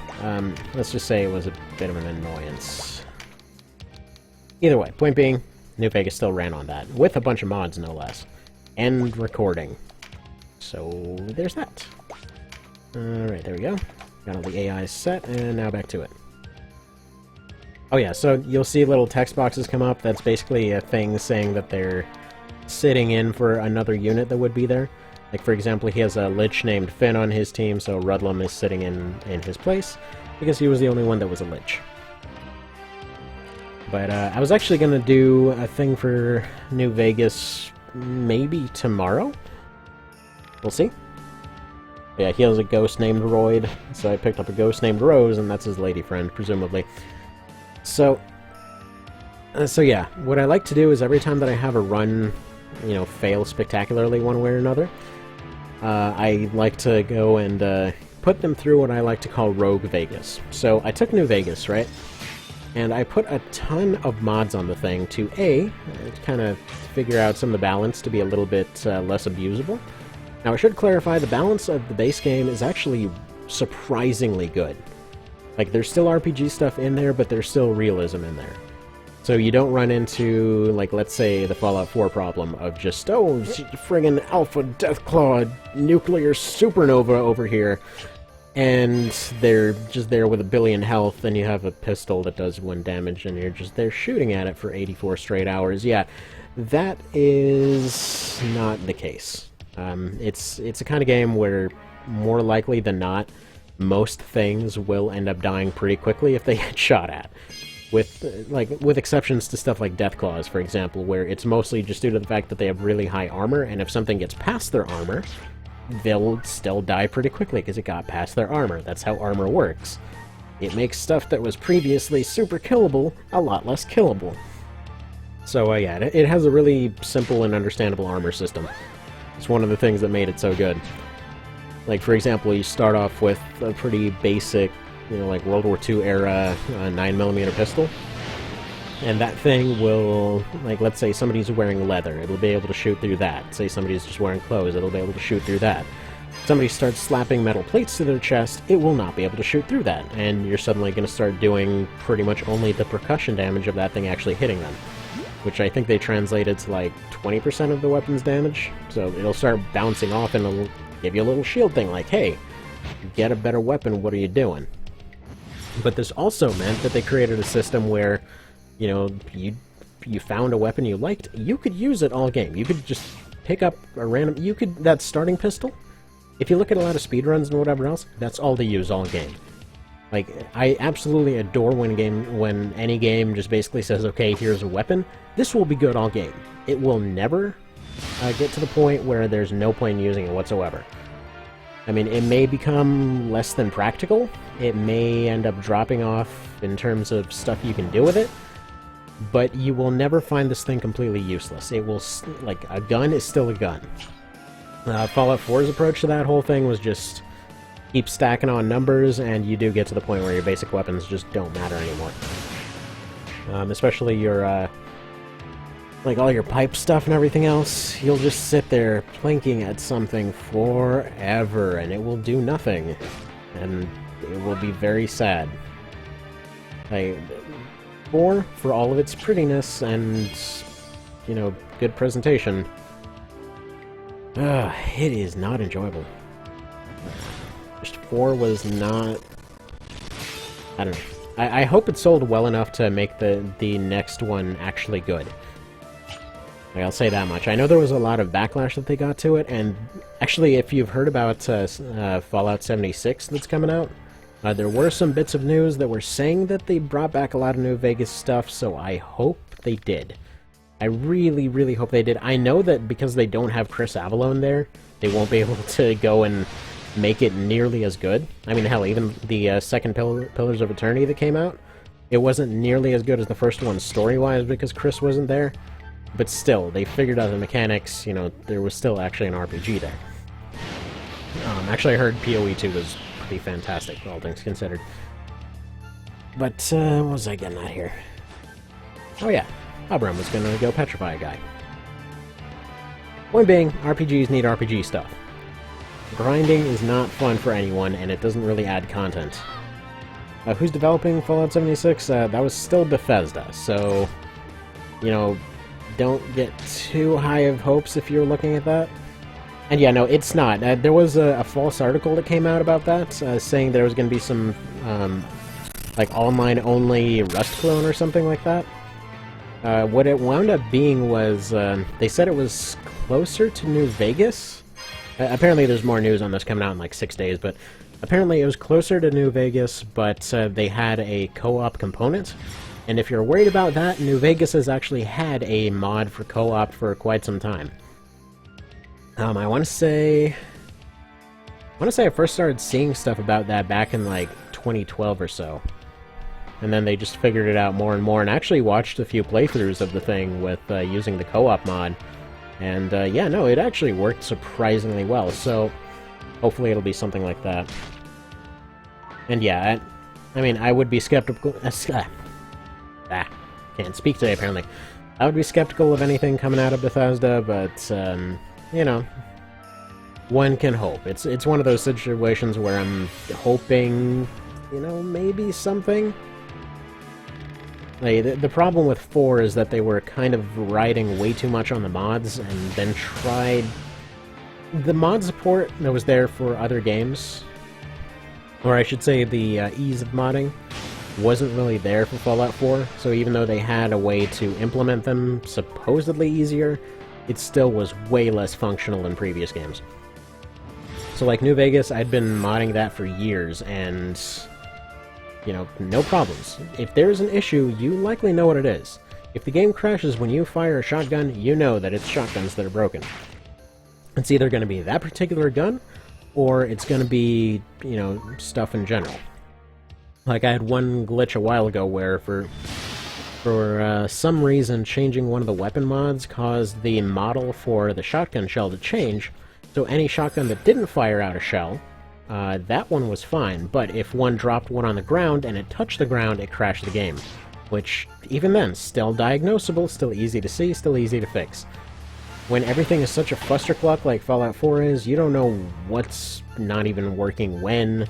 Let's just say it was a bit of an annoyance. Either way, point being, New Vegas still ran on that, with a bunch of mods, no less. And recording. So, there's that. Alright, there we go. Got all the AIs set, and now back to it. Oh yeah, so you'll see little text boxes come up. That's basically a thing saying that they're sitting in for another unit that would be there. Like, for example, he has a Lich named Finn on his team, so Rudlum is sitting in his place, because he was the only one that was a Lich. But I was actually going to do a thing for New Vegas maybe tomorrow? We'll see. Yeah, he has a ghost named Royd, so I picked up a ghost named Rose, and that's his lady friend, presumably. So yeah, what I like to do is every time that I have a run, you know, fail spectacularly one way or another, I like to go and put them through what I like to call Rogue Vegas. So I took New Vegas, right? And I put a ton of mods on the thing to kind of figure out some of the balance to be a little bit less abusable. Now I should clarify, the balance of the base game is actually surprisingly good. Like, there's still RPG stuff in there, but there's still realism in there. So you don't run into, like, let's say, the Fallout 4 problem of just, oh, friggin' Alpha Deathclaw nuclear supernova over here, and they're just there with 1 billion health, and you have a pistol that does 1 damage, and you're just there shooting at it for 84 straight hours. Yeah, that is not the case. It's a kind of game where, more likely than not, most things will end up dying pretty quickly if they get shot at. With exceptions to stuff like Deathclaws, for example, where it's mostly just due to the fact that they have really high armor, and if something gets past their armor, they'll still die pretty quickly because it got past their armor. That's how armor works. It makes stuff that was previously super killable a lot less killable. So yeah, it has a really simple and understandable armor system. It's one of the things that made it so good. Like, for example, you start off with a pretty basic, you know, like World War II era 9mm pistol. And that thing will, like, let's say somebody's wearing leather, it'll be able to shoot through that. Say somebody's just wearing clothes, it'll be able to shoot through that. Somebody starts slapping metal plates to their chest, it will not be able to shoot through that. And you're suddenly going to start doing pretty much only the percussion damage of that thing actually hitting them. Which I think they translated to like 20% of the weapon's damage. So it'll start bouncing off and it'll give you a little shield thing like, hey, get a better weapon, what are you doing? But this also meant that they created a system where, you know, you found a weapon you liked, you could use it all game. You could just pick up a random... that starting pistol, if you look at a lot of speedruns and whatever else, that's all they use all game. Like, I absolutely adore when any game just basically says, okay, here's a weapon. This will be good all game. It will never get to the point where there's no point in using it whatsoever. I mean, it may become less than practical. It may end up dropping off in terms of stuff you can do with it. But you will never find this thing completely useless. It will, like, a gun is still a gun. Fallout 4's approach to that whole thing was just keep stacking on numbers, and you do get to the point where your basic weapons just don't matter anymore. Especially your, like, all your pipe stuff and everything else, you'll just sit there plinking at something forever, and it will do nothing. And it will be very sad. Like, 4, for all of its prettiness and, you know, good presentation, it is not enjoyable. Just 4 was not... I don't know. I hope it sold well enough to make the next one actually good. Like, I'll say that much. I know there was a lot of backlash that they got to it, and actually, if you've heard about Fallout 76 that's coming out, there were some bits of news that were saying that they brought back a lot of New Vegas stuff, so I hope they did. I really, really hope they did. I know that because they don't have Chris Avellone there, they won't be able to go and make it nearly as good. I mean, hell, even the second Pillars of Eternity that came out, it wasn't nearly as good as the first one story-wise because Chris wasn't there. But still, they figured out the mechanics, you know, there was still actually an RPG there. Actually, I heard PoE 2 was pretty fantastic, all things considered. But, what was I getting at here? Oh yeah, Abram was gonna go petrify a guy. Point being, RPGs need RPG stuff. Grinding is not fun for anyone, and it doesn't really add content. Who's developing Fallout 76? That was still Bethesda, so, you know, don't get too high of hopes if you're looking at that. And yeah, no, it's not. There was a false article that came out about that, saying there was going to be some, like, online-only Rust clone or something like that. What it wound up being was, they said it was closer to New Vegas. Apparently there's more news on this coming out in like 6 days, but apparently it was closer to New Vegas, but they had a co-op component. And if you're worried about that, New Vegas has actually had a mod for co-op for quite some time. I want to say I first started seeing stuff about that back in like 2012 or so. And then they just figured it out more and more, and actually watched a few playthroughs of the thing with using the co-op mod. And yeah, no, it actually worked surprisingly well, so hopefully it'll be something like that. And yeah, I mean, I would be skeptical... can't speak today, apparently. I would be skeptical of anything coming out of Bethesda, but, you know, one can hope. It's one of those situations where I'm hoping, you know, maybe something. Like, the problem with 4 is that they were kind of riding way too much on the mods, and then tried... The mod support that was there for other games, or I should say the ease of modding, wasn't really there for Fallout 4, so even though they had a way to implement them supposedly easier, it still was way less functional than previous games. So like New Vegas, I'd been modding that for years, and... you know, no problems. If there's an issue, you likely know what it is. If the game crashes when you fire a shotgun, you know that it's shotguns that are broken. It's either going to be that particular gun, or it's going to be, you know, stuff in general. Like, I had one glitch a while ago where, for some reason, changing one of the weapon mods caused the model for the shotgun shell to change, so any shotgun that didn't fire out a shell, that one was fine, but if one dropped one on the ground and it touched the ground, it crashed the game. Which, even then, still diagnosable, still easy to see, still easy to fix. When everything is such a clustercluck like Fallout 4 is, you don't know what's not even working when.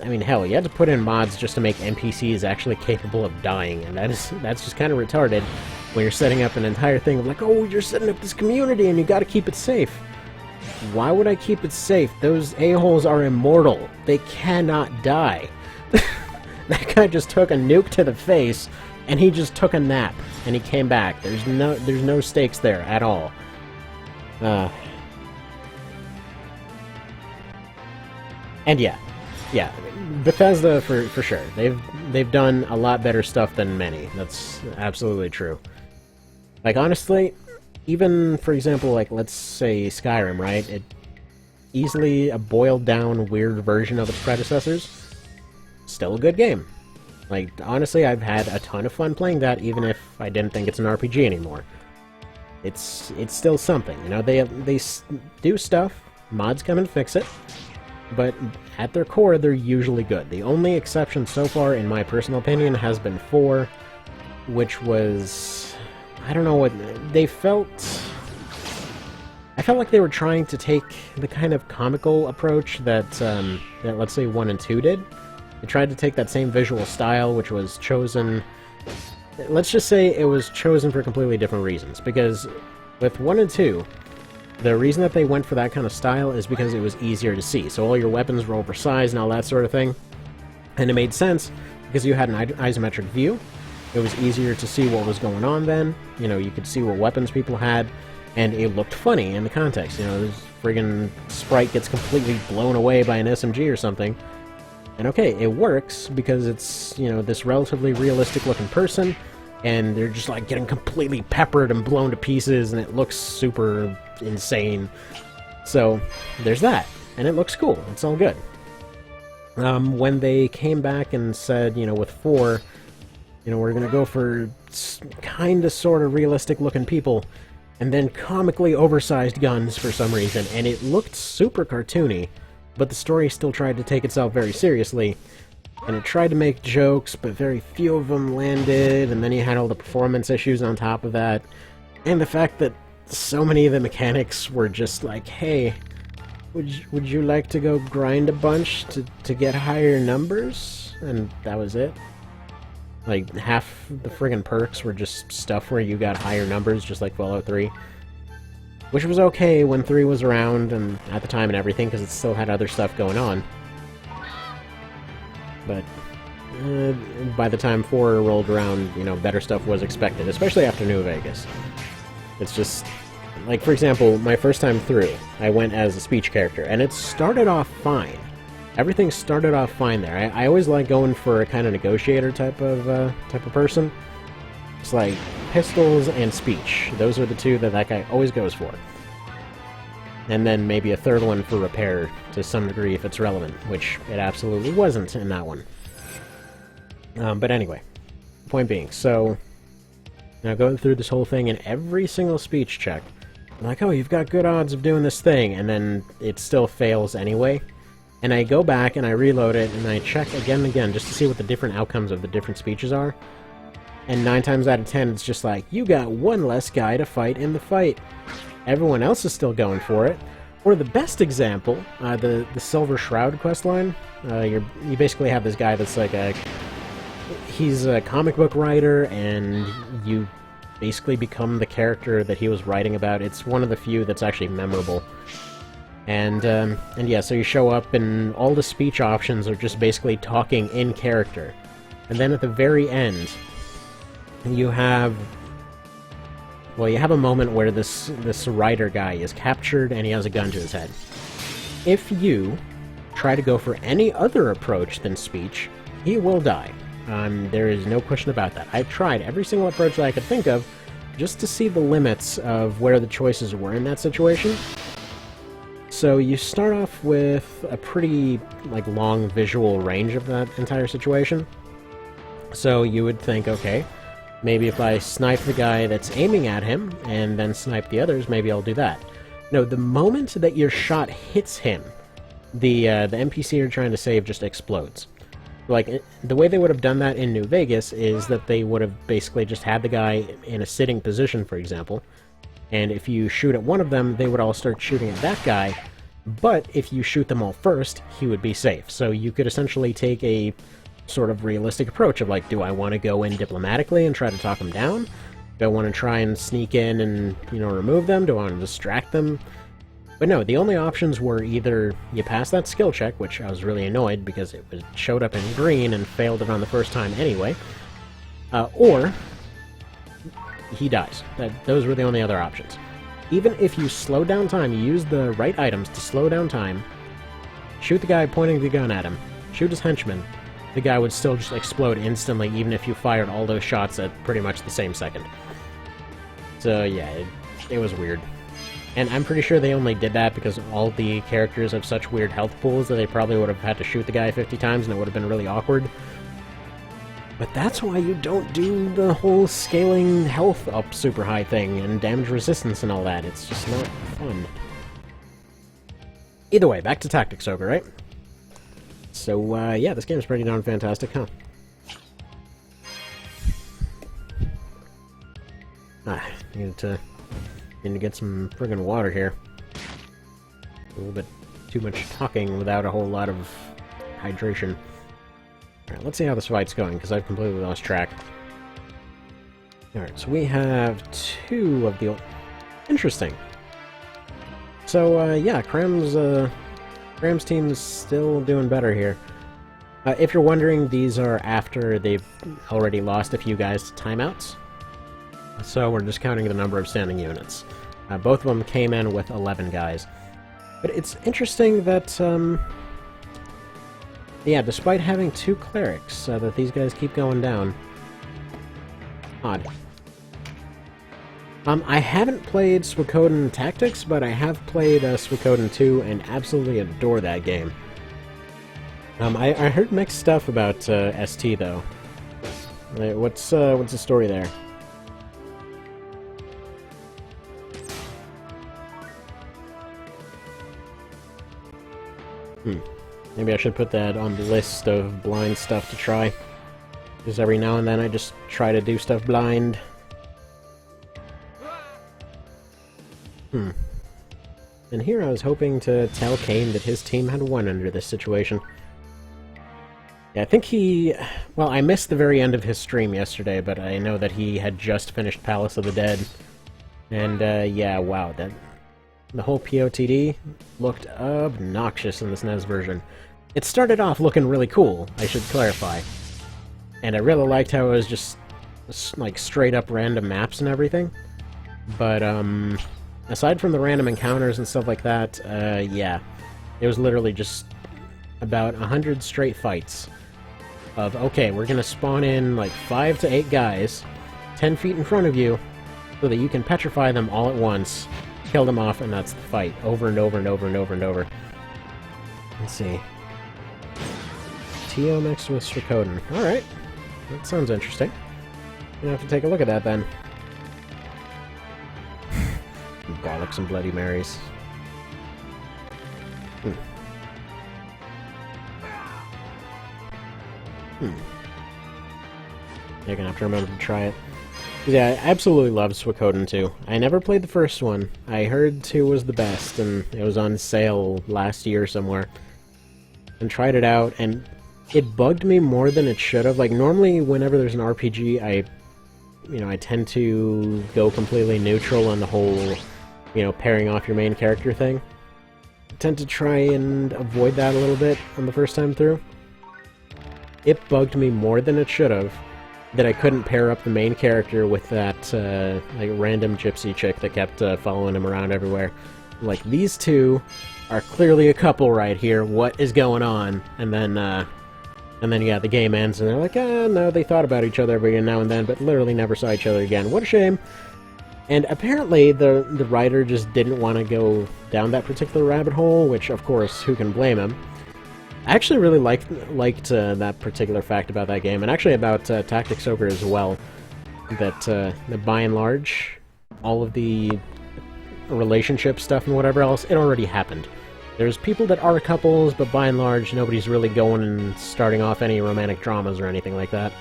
I mean, hell, you had to put in mods just to make NPCs actually capable of dying, and that's just kind of retarded when you're setting up an entire thing of like, oh, you're setting up this community and you gotta keep it safe. Why would I keep it safe? Those a-holes are immortal. They cannot die. That guy just took a nuke to the face, and he just took a nap, and he came back. There's no stakes there at all. And yeah, Bethesda for sure. They've done a lot better stuff than many. That's absolutely true. Like, honestly, even, for example, like, let's say Skyrim, right? It easily a boiled-down, weird version of its predecessors. Still a good game. Like, honestly, I've had a ton of fun playing that, even if I didn't think it's an RPG anymore. It's still something, you know? They do stuff, mods come and fix it, but at their core, they're usually good. The only exception so far, in my personal opinion, has been 4, which was... I don't know what... They felt... I felt like they were trying to take the kind of comical approach that, that let's say 1 and 2 did. They tried to take that same visual style, which was chosen... Let's just say it was chosen for completely different reasons, because with 1 and 2, the reason that they went for that kind of style is because it was easier to see. So all your weapons were oversized and all that sort of thing. And it made sense, because you had an isometric view. It was easier to see what was going on then. You know, you could see what weapons people had, and it looked funny in the context. You know, this friggin' sprite gets completely blown away by an SMG or something. And okay, it works because it's, you know, this relatively realistic-looking person, and they're just, like, getting completely peppered and blown to pieces, and it looks super insane. So, there's that. And it looks cool. It's all good. When they came back and said, you know, with 4... you know, we're gonna go for kinda sorta realistic-looking people, and then comically oversized guns for some reason, and it looked super cartoony, but the story still tried to take itself very seriously, and it tried to make jokes, but very few of them landed, and then you had all the performance issues on top of that, and the fact that so many of the mechanics were just like, hey, would you like to go grind a bunch to get higher numbers? And that was it. Like, half the friggin' perks were just stuff where you got higher numbers, just like Fallout 3. Which was okay when 3 was around, and at the time and everything, because it still had other stuff going on. But, by the time 4 rolled around, you know, better stuff was expected, especially after New Vegas. It's just, like, for example, my first time through, I went as a speech character, and it started off fine. Everything started off fine there. I always like going for a kind of negotiator type of person. It's like pistols and speech. Those are the two that guy always goes for. And then maybe a third one for repair to some degree if it's relevant, which it absolutely wasn't in that one. But anyway, point being, so now going through this whole thing, and every single speech check, I'm like, oh, you've got good odds of doing this thing, and then it still fails anyway. And I go back and I reload it and I check again and again just to see what the different outcomes of the different speeches are. And 9 times out of 10, it's just like, you got one less guy to fight in the fight. Everyone else is still going for it. Or the best example, the Silver Shroud questline. You basically have this guy that's like he's a comic book writer, and you basically become the character that he was writing about. It's one of the few that's actually memorable. And yeah, so you show up, and all the speech options are just basically talking in character. And then at the very end, you have a moment where this writer guy is captured, and he has a gun to his head. If you try to go for any other approach than speech, he will die. There is no question about that. I've tried every single approach that I could think of, just to see the limits of where the choices were in that situation. So you start off with a pretty, like, long visual range of that entire situation. So you would think, okay, maybe if I snipe the guy that's aiming at him, and then snipe the others, maybe I'll do that. No, the moment that your shot hits him, the NPC you're trying to save just explodes. Like, the way they would have done that in New Vegas is that they would have basically just had the guy in a sitting position, for example, and if you shoot at one of them, they would all start shooting at that guy, but if you shoot them all first, he would be safe. So you could essentially take a sort of realistic approach of, like, do I want to go in diplomatically and try to talk them down? Do I want to try and sneak in and, you know, remove them? Do I want to distract them? But no, the only options were either you pass that skill check, which I was really annoyed because it showed up in green and failed it on the first time anyway, or he dies. Those were the only other options. Even if you slow down time, you use the right items to slow down time, shoot the guy pointing the gun at him, shoot his henchman, the guy would still just explode instantly, even if you fired all those shots at pretty much the same second. So yeah, it was weird. And I'm pretty sure they only did that because all the characters have such weird health pools that they probably would have had to shoot the guy 50 times and it would have been really awkward. But that's why you don't do the whole scaling health up super high thing and damage resistance and all that. It's just not fun. Either way, back to Tactics Ogre, right? So, yeah, this game's pretty darn fantastic, huh? Need to get some friggin' water here. A little bit too much talking without a whole lot of hydration. Alright, let's see how this fight's going, because I've completely lost track. Alright, so we have 2 of the... Interesting. So, yeah, Cram's team's still doing better here. If you're wondering, these are after they've already lost a few guys to timeouts. So we're just counting the number of standing units. Both of them came in with 11 guys. But it's interesting that, yeah, despite having 2 clerics, that these guys keep going down. Odd. I haven't played Suikoden Tactics, but I have played Suikoden 2 and absolutely adore that game. I heard mixed stuff about ST, though. What's the story there? Maybe I should put that on the list of blind stuff to try. Because every now and then I just try to do stuff blind. And here I was hoping to tell Kane that his team had won under this situation. Yeah, I think he... Well, I missed the very end of his stream yesterday, but I know that he had just finished Palace of the Dead. And, yeah, wow, the whole POTD looked obnoxious in this NES version. It started off looking really cool, I should clarify. And I really liked how it was just like straight up random maps and everything. But aside from the random encounters and stuff like that, yeah, it was literally just about 100 straight fights of, okay, we're gonna spawn in like 5 to 8 guys 10 feet in front of you so that you can petrify them all at once, kill them off, and that's the fight, over and over and over and over and over. Let's see. TO mixed with Suikoden. Alright, that sounds interesting. I'm gonna have to take a look at that then. Garlics and Bloody Marys. You're gonna have to remember to try it. Yeah, I absolutely love Suikoden 2. I never played the first one. I heard 2 was the best, and it was on sale last year somewhere. And tried it out, and it bugged me more than it should have. Like, normally, whenever there's an RPG, I tend to go completely neutral on the whole, pairing off your main character thing. I tend to try and avoid that a little bit on the first time through. It bugged me more than it should have that I couldn't pair up the main character with that, random gypsy chick that kept following him around everywhere. Like, these two are clearly a couple right here, what is going on? And then, yeah, the game ends, and they're like, no, they thought about each other every now and then, but literally never saw each other again. What a shame. And apparently, the writer just didn't want to go down that particular rabbit hole, which, of course, who can blame him? I actually really liked that particular fact about that game, and actually about Tactics Ogre as well, that by and large, all of the relationship stuff and whatever else, it already happened. There's people that are couples, but by and large, nobody's really going and starting off any romantic dramas or anything like that.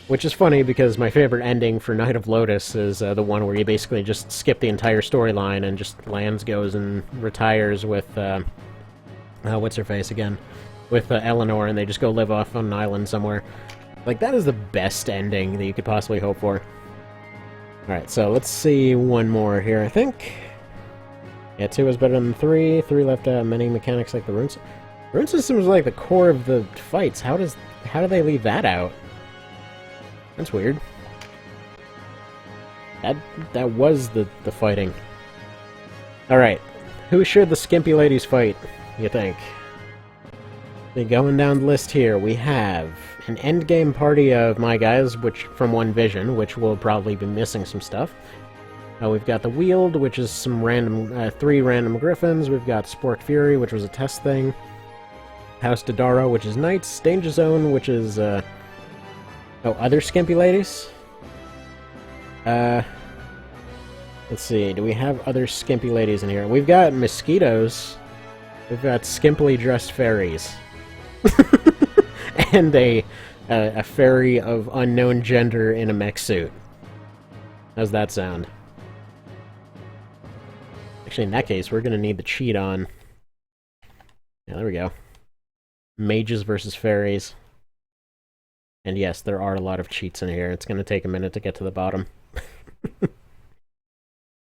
Which is funny, because my favorite ending for Knight of Lotus is the one where you basically just skip the entire storyline and just Lance goes and retires with... what's her face again? With Eleanor, and they just go live off on an island somewhere. Like, that is the best ending that you could possibly hope for. Alright, so let's see one more here, I think. Yeah, 2 is better than 3. 3 left out many mechanics like the rune system. Rune system is like the core of the fights. How do they leave that out? That's weird. That was the fighting. Alright, who should the Skimpy ladies fight, you think? Going down the list here, we have an endgame party of my guys, which from One Vision, which will probably be missing some stuff. We've got the Wield, which is some random 3 random griffins. We've got Spork Fury, which was a test thing. House Dodaro, which is knights. Danger Zone, which is other Skimpy ladies. Let's see, do we have other Skimpy ladies in here? We've got mosquitoes. We've got skimpily dressed fairies. And a fairy of unknown gender in a mech suit. How's that sound? Actually, in that case, we're gonna need the cheat on. Yeah, there we go. Mages versus fairies. And yes, there are a lot of cheats in here. It's gonna take a minute to get to the bottom.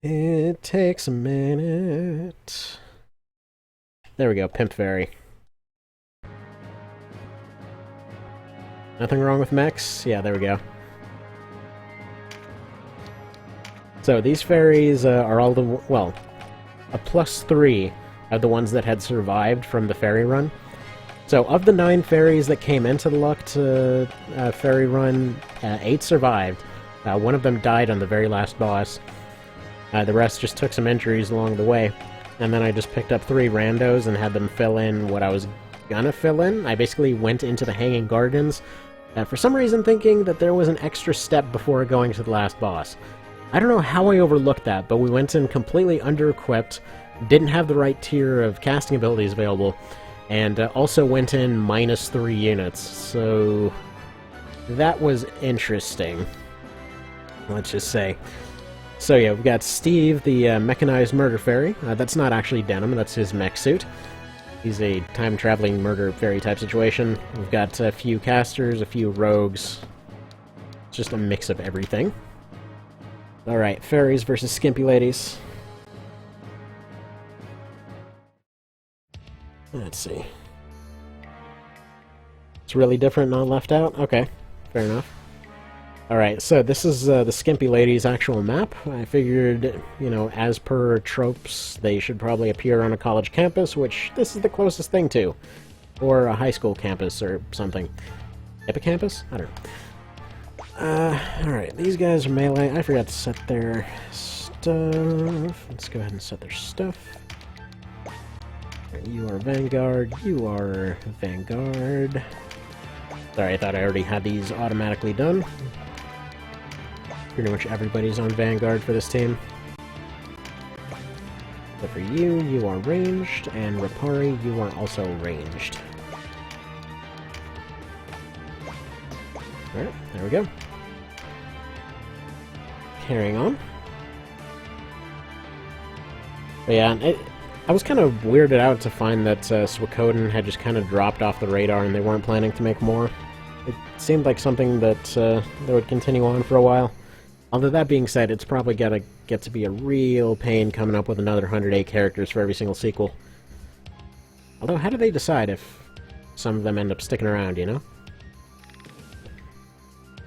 It takes a minute. There we go, Pimp Fairy. Nothing wrong with mechs? Yeah, there we go. So these fairies are all the... well, a +3 are the ones that had survived from the fairy run. So of the 9 fairies that came into the Lucked fairy run, 8 survived. 1 of them died on the very last boss. The rest just took some injuries along the way. And then I just picked up 3 randos and had them fill in what I was gonna fill in. I basically went into the Hanging Gardens, for some reason thinking that there was an extra step before going to the last boss. I don't know how I overlooked that, but we went in completely under-equipped, didn't have the right tier of casting abilities available, and also went in -3 units, so that was interesting, let's just say. So yeah, we've got Steve, the mechanized murder fairy. That's not actually denim, that's his mech suit. He's a time-traveling murder fairy type situation. We've got a few casters, a few rogues. It's just a mix of everything. Alright, fairies versus skimpy ladies. Let's see. It's really different, not left out? Okay, fair enough. Alright, so this is the Skimpy Lady's actual map. I figured, you know, as per tropes, they should probably appear on a college campus, which this is the closest thing to. Or a high school campus or something. Epicampus? I don't know. Alright, these guys are melee. I forgot to set their stuff. Let's go ahead and set their stuff. You are Vanguard, you are Vanguard. Sorry, I thought I already had these automatically done. Pretty much everybody's on Vanguard for this team. But for you, you are ranged, and Rapari, you are also ranged. Alright, there we go. Carrying on. But yeah, I was kind of weirded out to find that Suikoden had just kind of dropped off the radar and they weren't planning to make more. It seemed like something that they would continue on for a while. Although that being said, it's probably gotta get to be a real pain coming up with another 108 characters for every single sequel. Although, how do they decide if some of them end up sticking around, you know?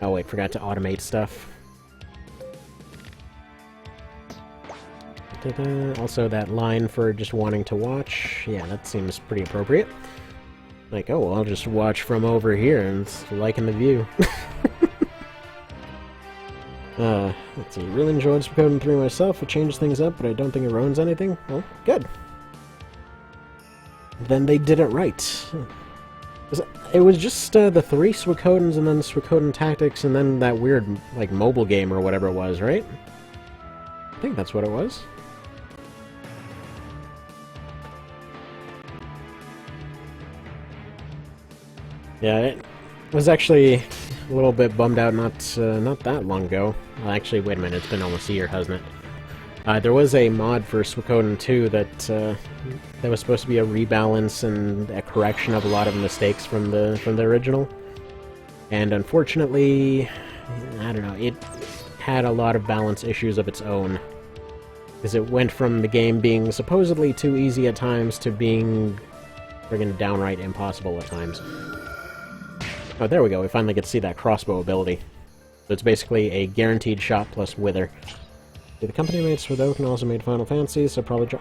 Oh wait, forgot to automate stuff. Also, that line for just wanting to watch, yeah, that seems pretty appropriate. Like, oh, I'll just watch from over here and liking the view. Let's see, really enjoyed Suikoden 3 myself. It changes things up, but I don't think it ruins anything. Well, good. Then they did it right. It was just the 3 Suikodens and then Suikoden Tactics and then that weird, like, mobile game or whatever it was, right? I think that's what it was. Yeah, it was actually a little bit bummed out not that long ago. Well, actually, wait a minute, it's been almost a year, hasn't it? There was a mod for Suikoden 2 that was supposed to be a rebalance and a correction of a lot of mistakes from the original. And unfortunately, I don't know, it had a lot of balance issues of its own. Because it went from the game being supposedly too easy at times to being friggin' downright impossible at times. Oh, there we go. We finally get to see that crossbow ability. So it's basically a guaranteed shot plus wither. The company made Suikoden also made Final Fantasy, so probably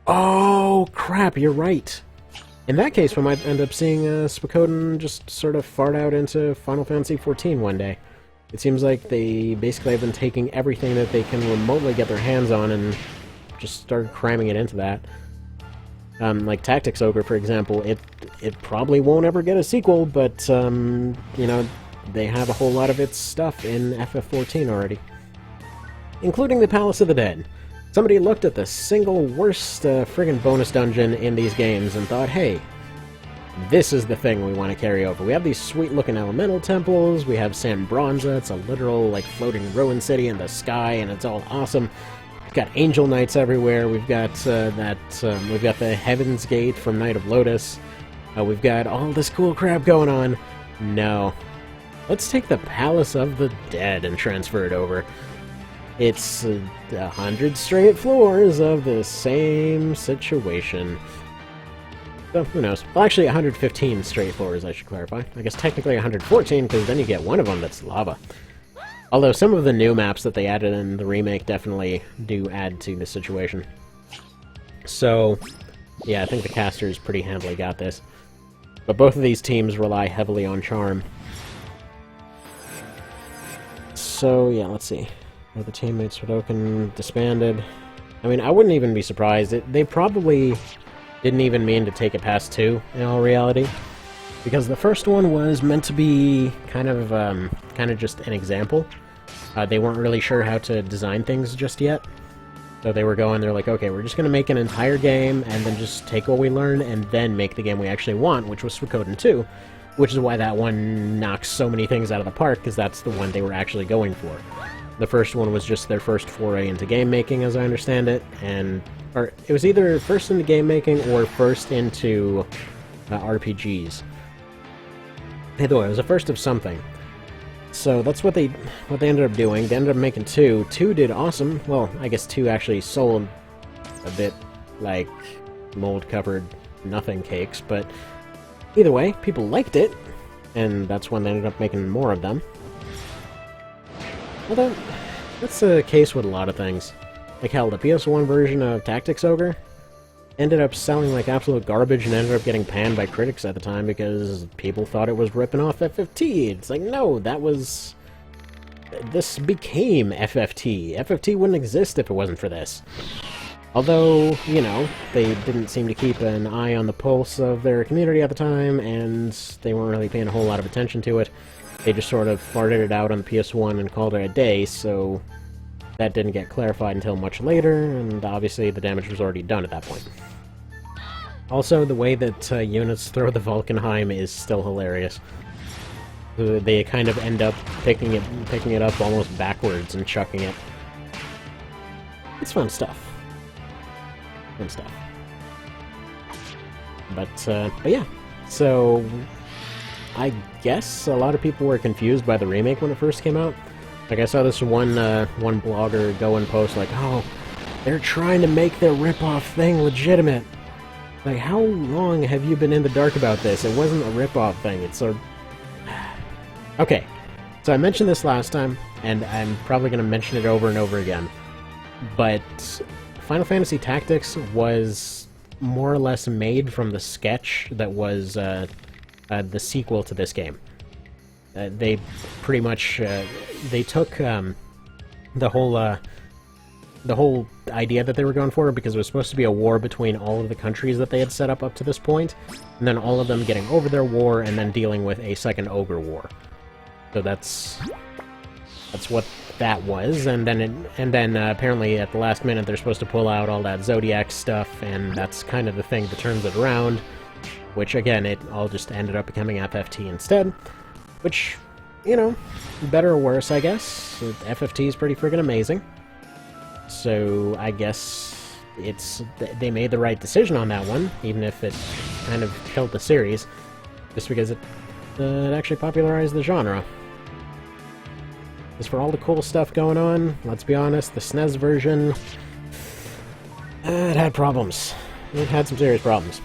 oh, crap, you're right! In that case, we might end up seeing Suikoden just sort of fart out into Final Fantasy XIV one day. It seems like they basically have been taking everything that they can remotely get their hands on and just started cramming it into that. Like Tactics Ogre, for example, it probably won't ever get a sequel, but, you know, they have a whole lot of its stuff in FF14 already. Including the Palace of the Dead. Somebody looked at the single worst friggin' bonus dungeon in these games and thought, hey, this is the thing we want to carry over. We have these sweet-looking elemental temples, we have San Bronza, it's a literal, like, floating ruin city in the sky, and it's all awesome. We've got Angel Knights everywhere, we've got we've got the Heaven's Gate from Night of Lotus, we've got all this cool crap going on. No. Let's take the Palace of the Dead and transfer it over. It's 100 straight floors of the same situation. So, who knows? Well, actually, 115 straight floors, I should clarify. I guess technically 114, because then you get one of them that's lava. Although some of the new maps that they added in the remake definitely do add to the situation. So, yeah, I think the casters pretty handily got this. But both of these teams rely heavily on charm. So, yeah, let's see. The teammates Suikoden disbanded. I mean, I wouldn't even be surprised. They probably didn't even mean to take it past 2, in all reality. Because the first one was meant to be kind of just an example. They weren't really sure how to design things just yet. So they're like, okay, we're just going to make an entire game, and then just take what we learn, and then make the game we actually want, which was Suikoden 2. Which is why that one knocks so many things out of the park, because that's the one they were actually going for. The first one was just their first foray into game making, as I understand it, or it was either first into game making or first into RPGs. Either way, it was a first of something. So that's what they ended up doing. They ended up making 2. 2 did awesome. Well, I guess 2 actually sold a bit like mold-covered nothing cakes, but Either way, people liked it, and that's when they ended up making more of them. Although, that's the case with a lot of things. Like hell, the PS1 version of Tactics Ogre ended up selling like absolute garbage and ended up getting panned by critics at the time because people thought it was ripping off FFT. It's like, no, that was... This became FFT. FFT wouldn't exist if it wasn't for this. Although, you know, they didn't seem to keep an eye on the pulse of their community at the time, and they weren't really paying a whole lot of attention to it. They just sort of farted it out on the PS1 and called it a day, so that didn't get clarified until much later, and obviously the damage was already done at that point. Also, the way that units throw the Valkenheim is still hilarious. They kind of end up picking it up almost backwards and chucking it. It's fun stuff. Fun stuff. But yeah, so I guess a lot of people were confused by the remake when it first came out. Like, I saw this one blogger go and post like, oh, they're trying to make their rip-off thing legitimate. Like, how long have you been in the dark about this? It wasn't a rip-off thing, it's a... Okay, so I mentioned this last time, and I'm probably going to mention it over and over again, but Final Fantasy Tactics was more or less made from the sketch that was the sequel to this game. They pretty much they took the whole idea that they were going for, because it was supposed to be a war between all of the countries that they had set up to this point, and then all of them getting over their war and then dealing with a second Ogre war. So that's what that was, and then apparently at the last minute they're supposed to pull out all that Zodiac stuff, and that's kind of the thing that turns it around. Which again, it all just ended up becoming FFT instead. Which, you know, better or worse, I guess. FFT is pretty friggin' amazing. So I guess they made the right decision on that one, even if it kind of killed the series, just because it actually popularized the genre. As for all the cool stuff going on, let's be honest, the SNES version, it had problems. It had some serious problems.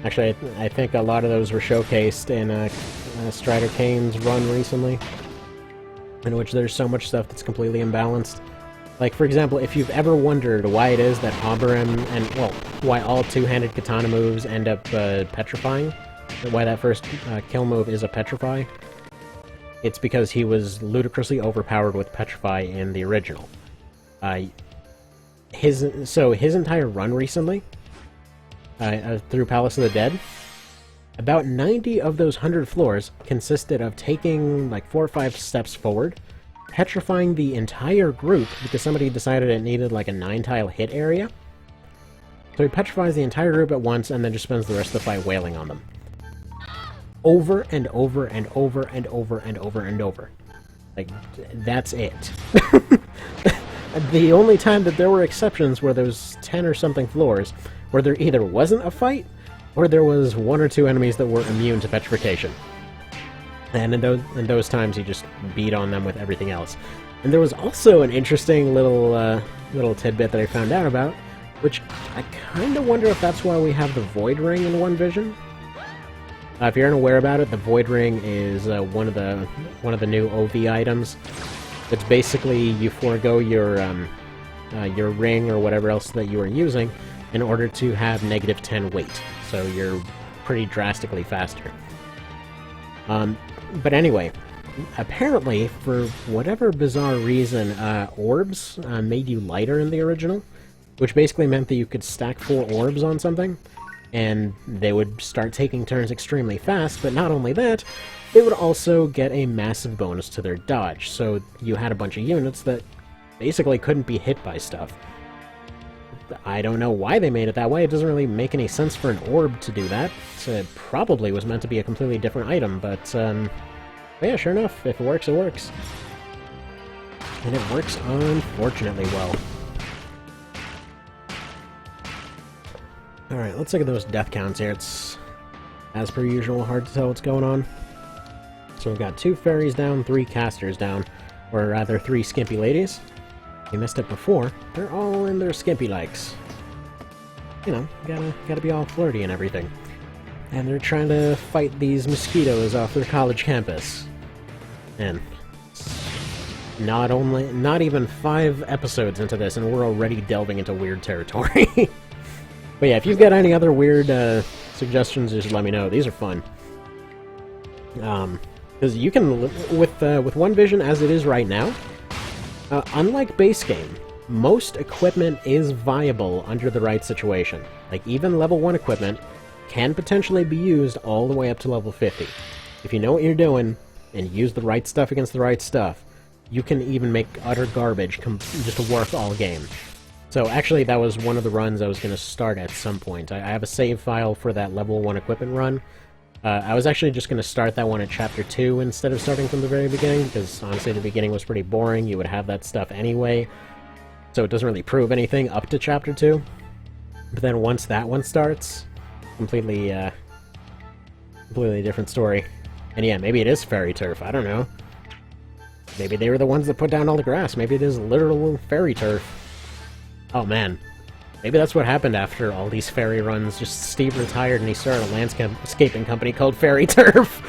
Actually, I think a lot of those were showcased in Strider Kane's run recently, in which there's so much stuff that's completely imbalanced. Like, for example, if you've ever wondered why it is that Oberon and, well, why all two-handed katana moves end up petrifying, why that first kill move is a Petrify, it's because he was ludicrously overpowered with Petrify in the original. His entire run recently, through Palace of the Dead, about 90 of those 100 floors consisted of taking like 4 or 5 steps forward, petrifying the entire group because somebody decided it needed like a 9-tile hit area. So he petrifies the entire group at once and then just spends the rest of the fight wailing on them. Over and over and over and over and over and over. Like, that's it. The only time that there were exceptions were those 10 or something floors where there either wasn't a fight or there was 1 or 2 enemies that were immune to petrification. And in those times, he just beat on them with everything else. And there was also an interesting little tidbit that I found out about, which I kind of wonder if that's why we have the Void Ring in One Vision. If you're unaware about it, the Void Ring is one of the new OV items. It's basically you forego your ring or whatever else that you are using in order to have negative 10 weight, so you're pretty drastically faster. But anyway, apparently, for whatever bizarre reason, orbs made you lighter in the original, which basically meant that you could stack 4 orbs on something, and they would start taking turns extremely fast, but not only that, they would also get a massive bonus to their dodge, so you had a bunch of units that basically couldn't be hit by stuff. I don't know why they made it that way. It doesn't really make any sense for an orb to do that. It probably was meant to be a completely different item, but yeah, sure enough, if it works, it works. And it works unfortunately well. Alright, let's look at those death counts here. It's, as per usual, hard to tell what's going on. So we've got 2 fairies down, 3 casters down, or rather 3 skimpy ladies. You missed it before. They're all in their skimpy likes. you know, gotta be all flirty and everything. And they're trying to fight these mosquitoes off their college campus. And not even 5 episodes into this, and we're already delving into weird territory. But yeah, if you've got any other weird suggestions, just let me know. These are fun. Because you can, with One Vision as it is right now, unlike base game, most equipment is viable under the right situation. Like, even level 1 equipment can potentially be used all the way up to level 50. If you know what you're doing, and use the right stuff against the right stuff, you can even make utter garbage just to work all game. So actually, that was one of the runs I was going to start at some point. I have a save file for that level 1 equipment run. I was actually just going to start that one at Chapter 2 instead of starting from the very beginning, because honestly the beginning was pretty boring. You would have that stuff anyway, so it doesn't really prove anything up to Chapter 2. But then once that one starts, completely different story. And yeah, maybe it is fairy turf, I don't know. Maybe they were the ones that put down all the grass. Maybe it is literal fairy turf. Oh man. Maybe that's what happened after all these fairy runs. Just Steve retired and he started a landscaping company called Fairy Turf.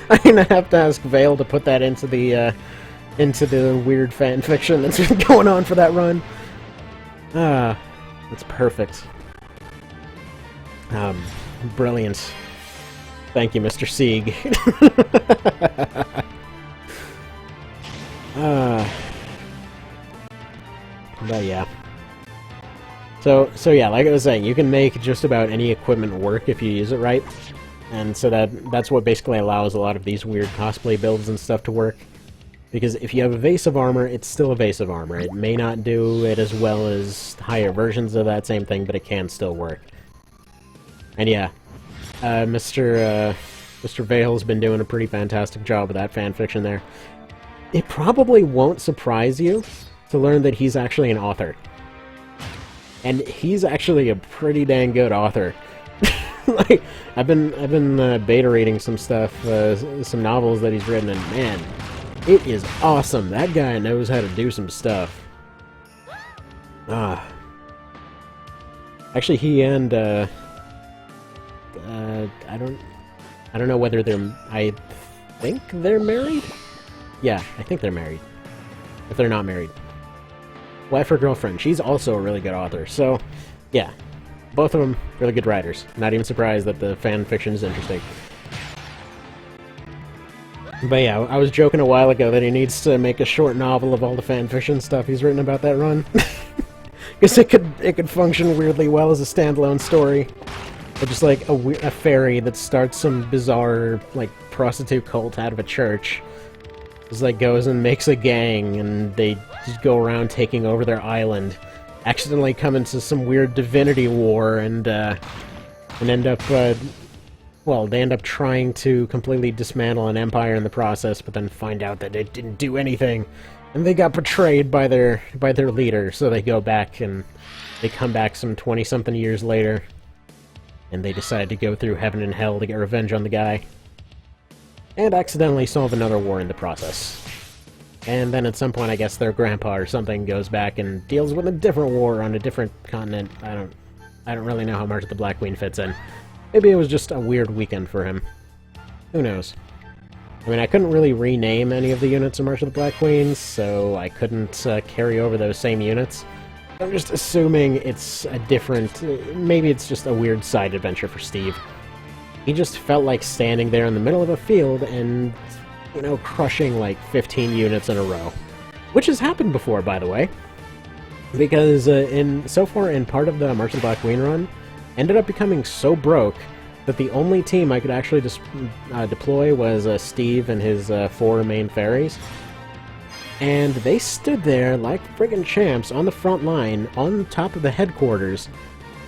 I'm gonna have to ask Vale to put that into the weird fan fiction that's been going on for that run. That's perfect. Brilliant. Thank you, Mr. Sieg. But yeah. So yeah, like I was saying, you can make just about any equipment work if you use it right. And so that's what basically allows a lot of these weird cosplay builds and stuff to work. Because if you have evasive armor, it's still evasive armor. It may not do it as well as higher versions of that same thing, but it can still work. And yeah, Mr. Vale's been doing a pretty fantastic job of that fanfiction there. It probably won't surprise you to learn that he's actually an author. And he's actually a pretty dang good author. Like, I've been beta reading some stuff, some novels that he's written, and man, it is awesome. That guy knows how to do some stuff. Actually, he and I don't know whether they're... I think they're married? Yeah, I think they're married. If they're not married. Wife or girlfriend. She's also a really good author. So, yeah. Both of them really good writers. Not even surprised that the fan fiction is interesting. But yeah, I was joking a while ago that he needs to make a short novel of all the fan fiction stuff he's written about that run. Because it could function weirdly well as a standalone story. Or just like a fairy that starts some bizarre, like, prostitute cult out of a church. Just like goes and makes a gang, and they just go around taking over their island. Accidentally come into some weird divinity war, and end up, well, they end up trying to completely dismantle an empire in the process, but then find out that it didn't do anything. And they got betrayed by their leader, so they go back, and they come back some 20-something years later. And they decide to go through heaven and hell to get revenge on the guy. And accidentally solve another war in the process. And then at some point, I guess their grandpa or something goes back and deals with a different war on a different continent. I don't really know how March of the Black Queen fits in. Maybe it was just a weird weekend for him. Who knows? I mean, I couldn't really rename any of the units of March of the Black Queens, so I couldn't carry over those same units. I'm just assuming it's a different... maybe it's just a weird side adventure for Steve. He just felt like standing there in the middle of a field and, you know, crushing like 15 units in a row. Which has happened before, by the way. Because so far in part of the March of the Black Queen run, ended up becoming so broke that the only team I could actually deploy was Steve and his 4 main fairies. And they stood there like friggin' champs on the front line, on top of the headquarters,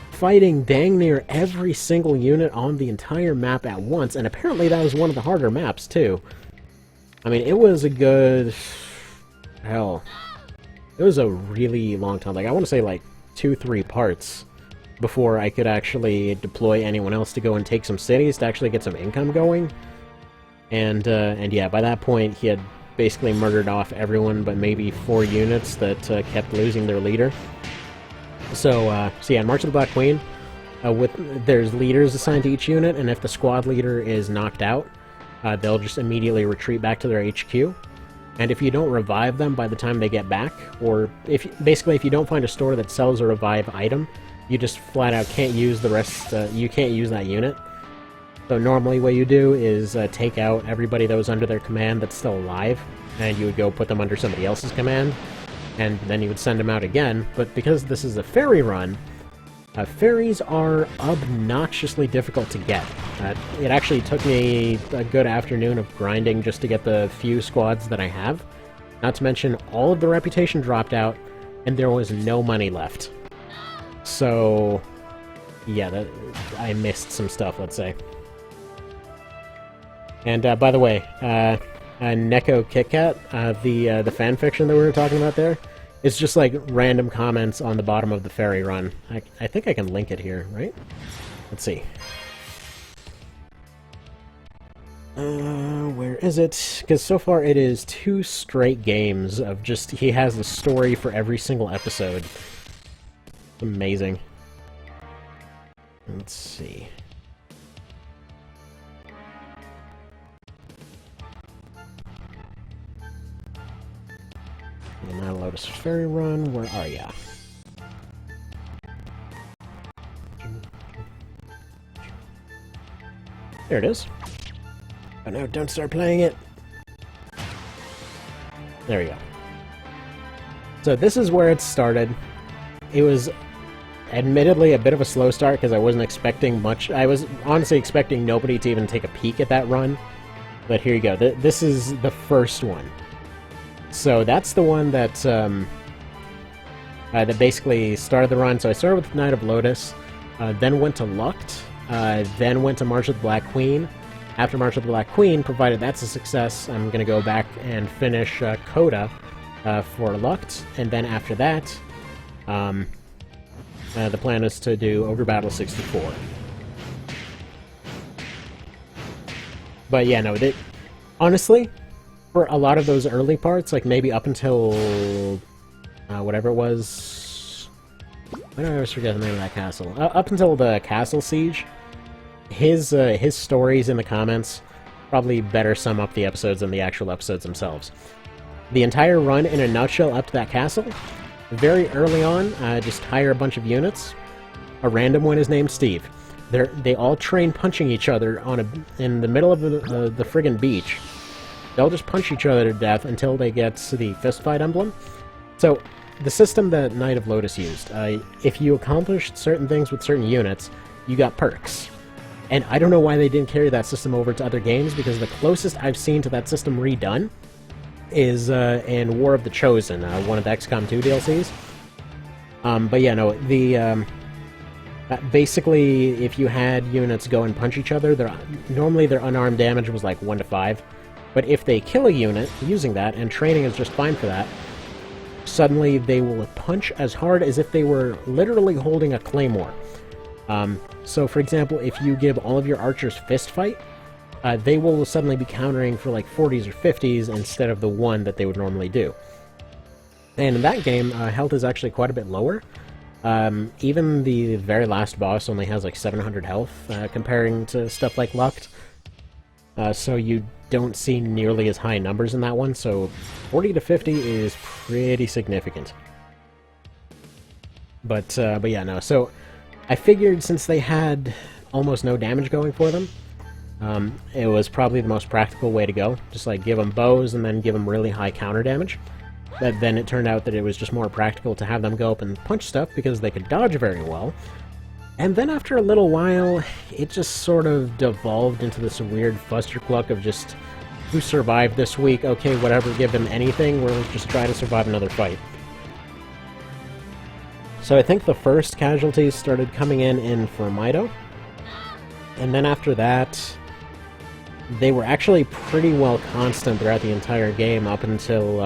fighting dang near every single unit on the entire map at once, and apparently that was one of the harder maps, too. I mean, it was a good... hell. It was a really long time. Like, I want to say, like, 2-3 parts before I could actually deploy anyone else to go and take some cities to actually get some income going. And yeah, by that point, he had basically murdered off everyone but maybe 4 units that kept losing their leader. So yeah, in March of the Black Queen, there's leaders assigned to each unit, and if the squad leader is knocked out, they'll just immediately retreat back to their HQ. And if you don't revive them by the time they get back, or if you don't find a store that sells a revive item, you just flat out can't use the rest. You can't use that unit. So normally what you do is take out everybody that was under their command that's still alive, and you would go put them under somebody else's command, and then you would send them out again. But because this is a ferry run, ferries are obnoxiously difficult to get. It actually took me a good afternoon of grinding just to get the few squads that I have. Not to mention, all of the reputation dropped out, and there was no money left. So, yeah, I missed some stuff, let's say. And by the way, Neko KitKat, the fanfiction that we were talking about there, it's just like random comments on the bottom of the ferry run. I think I can link it here, right? Let's see. Where is it? Because so far it is 2 straight games of just, he has a story for every single episode. Amazing. Let's see. And now Lotus Ferry Run, where are ya? There it is. Oh no, don't start playing it! There we go. So this is where it started. It was admittedly a bit of a slow start because I wasn't expecting much. I was honestly expecting nobody to even take a peek at that run. But here you go. This is the first one. So that's the one that that basically started the run. So I started with Knight of Lotus, then went to Lucht, then went to March of the Black Queen. After March of the Black Queen, provided that's a success, I'm going to go back and finish Coda for Lucht, and then after that, the plan is to do Ogre Battle 64. But yeah, no, honestly, for a lot of those early parts, like maybe up until whatever it was, I always forget the name of that castle. Up until the castle siege, his stories in the comments probably better sum up the episodes than the actual episodes themselves. The entire run in a nutshell up to that castle, very early on, just hire a bunch of units. A random one is named Steve. They all train punching each other in the middle of the friggin' beach. They'll just punch each other to death until they get to the fistfight emblem. So, the system that Knight of Lotus used, if you accomplished certain things with certain units, you got perks. And I don't know why they didn't carry that system over to other games, because the closest I've seen to that system redone is in War of the Chosen, one of the XCOM 2 DLCs. But yeah, no, basically, if you had units go and punch each other, normally their unarmed damage was like 1 to 5. But if they kill a unit using that, and training is just fine for that, suddenly they will punch as hard as if they were literally holding a claymore. So for example, if you give all of your archers fist fight, they will suddenly be countering for like 40s or 50s instead of the 1 that they would normally do. And in that game, health is actually quite a bit lower. Even the very last boss only has like 700 health, comparing to stuff like Lucht. So you don't see nearly as high numbers in that one, so 40 to 50 is pretty significant. But yeah, no, so I figured since they had almost no damage going for them, it was probably the most practical way to go. Just like give them bows and then give them really high counter damage. But then it turned out that it was just more practical to have them go up and punch stuff because they could dodge very well. And then after a little while, it just sort of devolved into this weird fustercluck of just, who survived this week? Okay, whatever, give them anything, we'll just try to survive another fight. So I think the first casualties started coming in Formido. And then after that, they were actually pretty well constant throughout the entire game up until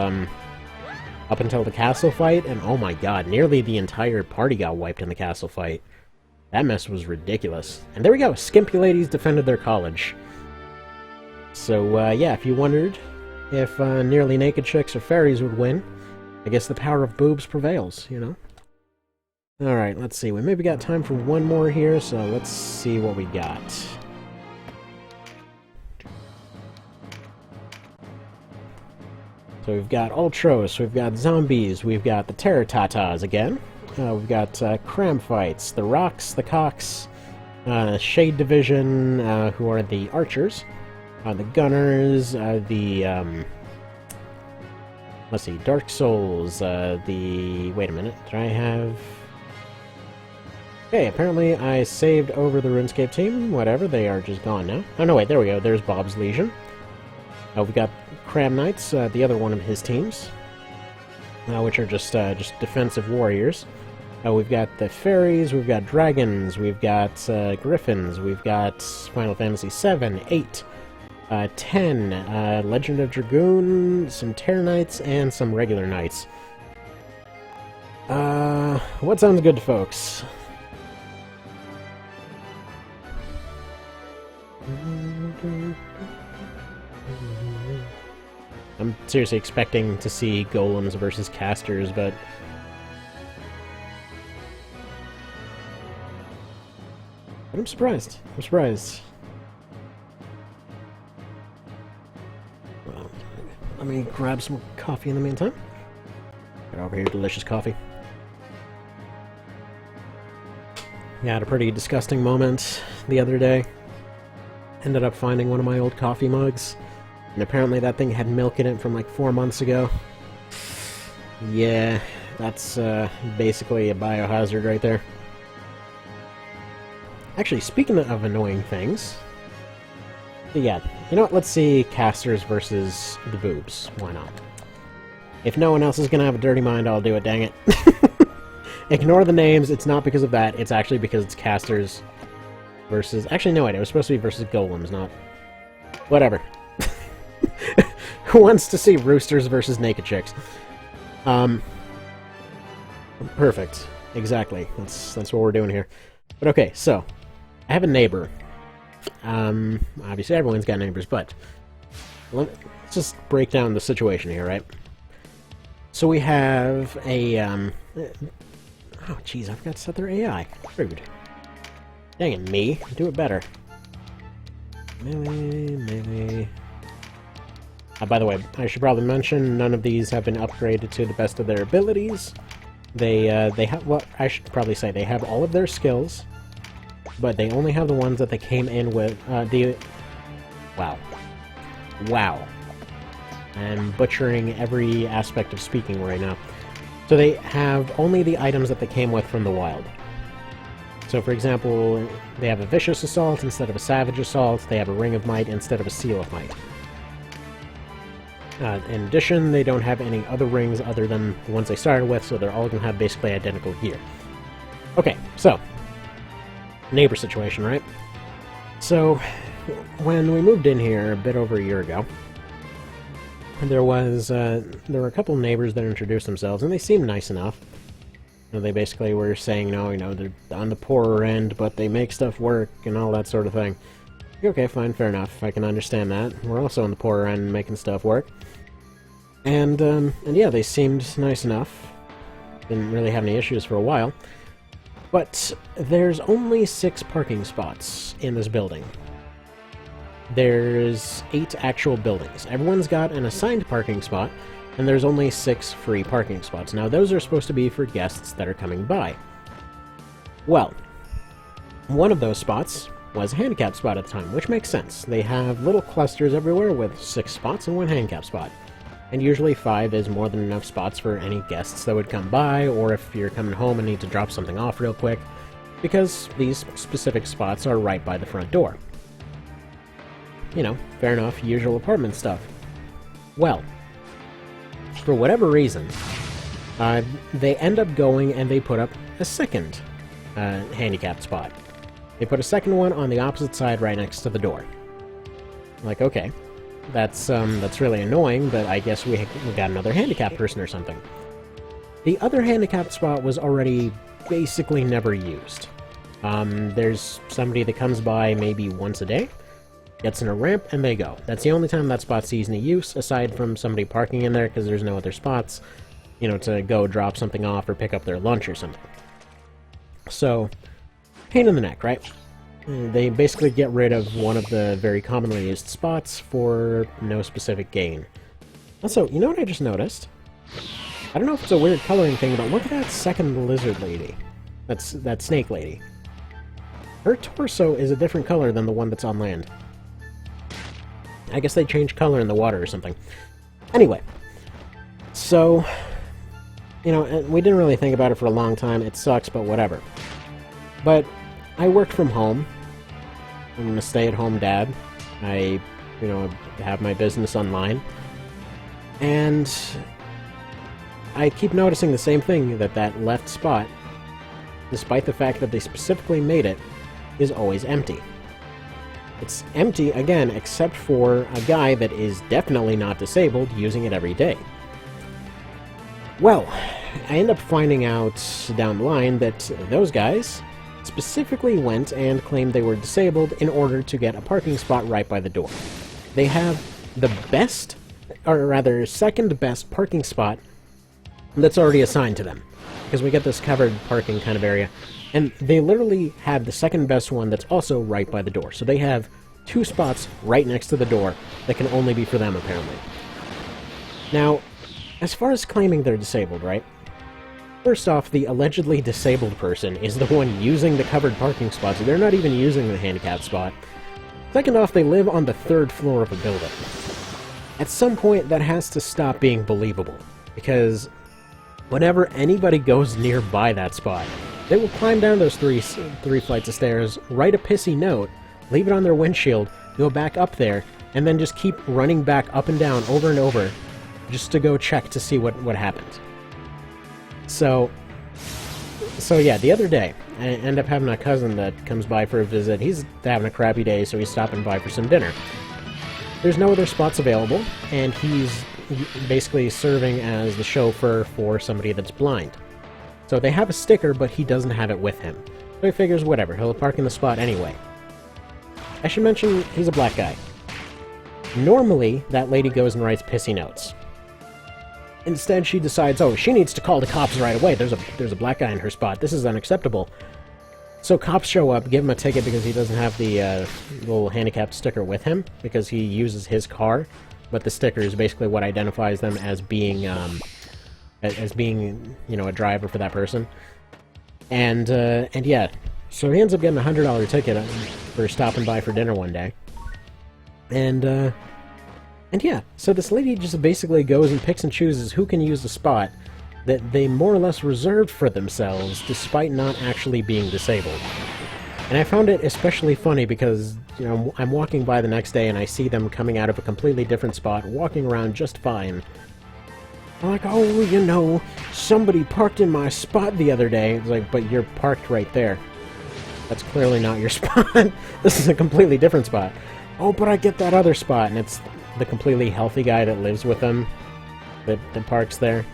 the castle fight, and oh my god, nearly the entire party got wiped in the castle fight. That mess was ridiculous. And there we go, Skimpy ladies defended their college. So, yeah, if you wondered if nearly naked chicks or fairies would win, I guess the power of boobs prevails, you know? Alright, let's see. We maybe got time for one more here, so let's see what we got. So we've got Ultros, we've got Zombies, we've got the Terratatas again. We've got Cram Fights, the Rocks, the Cocks, Shade Division, who are the Archers, the Gunners, let's see, Dark Souls, wait a minute, did I have... Okay, apparently I saved over the RuneScape team, whatever, they are just gone now. Oh no, wait, there we go, there's Bob's Legion. We've got Cram Knights, the other one of his teams, which are just defensive warriors. We've got the fairies, we've got dragons, we've got griffins, we've got Final Fantasy 7, 8, 10, Legend of Dragoon, some Terror Knights, and some regular knights. What sounds good to folks? I'm seriously expecting to see golems versus casters, but... I'm surprised. I'm surprised. Well, let me grab some coffee in the meantime. Get over here, delicious coffee. Yeah, I had a pretty disgusting moment the other day. Ended up finding one of my old coffee mugs, and apparently that thing had milk in it from like 4 months ago. Yeah, that's basically a biohazard right there. Actually, speaking of annoying things... Yeah, you know what, let's see casters versus the boobs. Why not? If no one else is gonna have a dirty mind, I'll do it, dang it. Ignore the names, it's not because of that, it's actually because it's casters versus... Actually, no, wait, it was supposed to be versus golems, not... Whatever. Who wants to see roosters versus naked chicks? Perfect. Exactly. That's what we're doing here. But okay, so... I have a neighbor. Obviously everyone's got neighbors, but... Let's just break down the situation here, right? So we have a, Oh, jeez, I forgot to set their AI. Rude. Dang it, me. Do it better. Melee... by the way, I should probably mention, none of these have been upgraded to the best of their abilities. They have... Well, I should probably say they have all of their skills, but they only have the ones that they came in with, Wow. Wow. I'm butchering every aspect of speaking right now. So they have only the items that they came with from the wild. So, for example, they have a Vicious Assault instead of a Savage Assault, they have a Ring of Might instead of a Seal of Might. In addition, they don't have any other rings other than the ones they started with, so they're all going to have basically identical gear. Okay, so... Neighbor situation, right? So, when we moved in here a bit over a year ago, there were a couple neighbors that introduced themselves, and they seemed nice enough. You know, they basically were saying, no, you know, they're on the poorer end, but they make stuff work, and all that sort of thing. Okay, fine, fair enough. I can understand that. We're also on the poorer end, making stuff work. And yeah, they seemed nice enough. Didn't really have any issues for a while. But there's only 6 parking spots in this building. There's 8 actual buildings. Everyone's got an assigned parking spot, and there's only 6 free parking spots. Now, those are supposed to be for guests that are coming by. Well, one of those spots was a handicap spot at the time, which makes sense. They have little clusters everywhere with 6 spots and 1 handicap spot. And usually 5 is more than enough spots for any guests that would come by, or if you're coming home and need to drop something off real quick, because these specific spots are right by the front door. You know, fair enough, usual apartment stuff. Well, for whatever reason, they end up going and they put up a second handicapped spot. They put a second one on the opposite side right next to the door. Like, okay, that's really annoying, but I guess we got another handicapped person or something. The other handicapped spot was already basically never used. There's somebody that comes by maybe once a day, gets in a ramp, and they go. That's the only time that spot sees any use, aside from somebody parking in there because there's no other spots, you know, to go drop something off or pick up their lunch or something. So, pain in the neck, right? They basically get rid of one of the very commonly used spots for no specific gain. Also, you know what I just noticed? I don't know if it's a weird coloring thing, but look at that second lizard lady. That's that snake lady. Her torso is a different color than the one that's on land. I guess they changed color in the water or something. Anyway, so, you know, we didn't really think about it for a long time. It sucks, but whatever. But I work from home. I'm a stay-at-home dad. I, you know, have my business online. And I keep noticing the same thing, that left spot, despite the fact that they specifically made it, is always empty. It's empty, again, except for a guy that is definitely not disabled using it every day. Well, I end up finding out down the line that those guys specifically went and claimed they were disabled in order to get a parking spot right by the door. They have the best, or rather second best parking spot that's already assigned to them, because we get this covered parking kind of area, and they literally have the second best one that's also right by the door. So they have two spots right next to the door that can only be for them, apparently. Now, as far as claiming they're disabled, right? First off, the allegedly disabled person is the one using the covered parking spots. They're not even using the handicap spot. Second off, they live on the third floor of a building. At some point, that has to stop being believable, because whenever anybody goes nearby that spot, they will climb down those three flights of stairs, write a pissy note, leave it on their windshield, go back up there, and then just keep running back up and down over and over just to go check to see what happened. So yeah, the other day, I end up having a cousin that comes by for a visit. He's having a crappy day, so he's stopping by for some dinner. There's no other spots available, and he's basically serving as the chauffeur for somebody that's blind. So they have a sticker, but he doesn't have it with him. So he figures, whatever, he'll park in the spot anyway. I should mention, he's a black guy. Normally, that lady goes and writes pissy notes. Instead, she decides, oh, she needs to call the cops right away. There's a black guy in her spot. This is unacceptable. So cops show up, give him a ticket because he doesn't have the little handicapped sticker with him, because he uses his car, but the sticker is basically what identifies them as being, you know, a driver for that person. And yeah, so he ends up getting a $100 ticket for stopping by for dinner one day. And yeah, so this lady just basically goes and picks and chooses who can use the spot that they more or less reserved for themselves, despite not actually being disabled. And I found it especially funny because, you know, I'm walking by the next day and I see them coming out of a completely different spot, walking around just fine. I'm like, oh, you know, somebody parked in my spot the other day. It's like, but you're parked right there. That's clearly not your spot. This is a completely different spot. Oh, but I get that other spot, and it's the completely healthy guy that lives with them that parks there.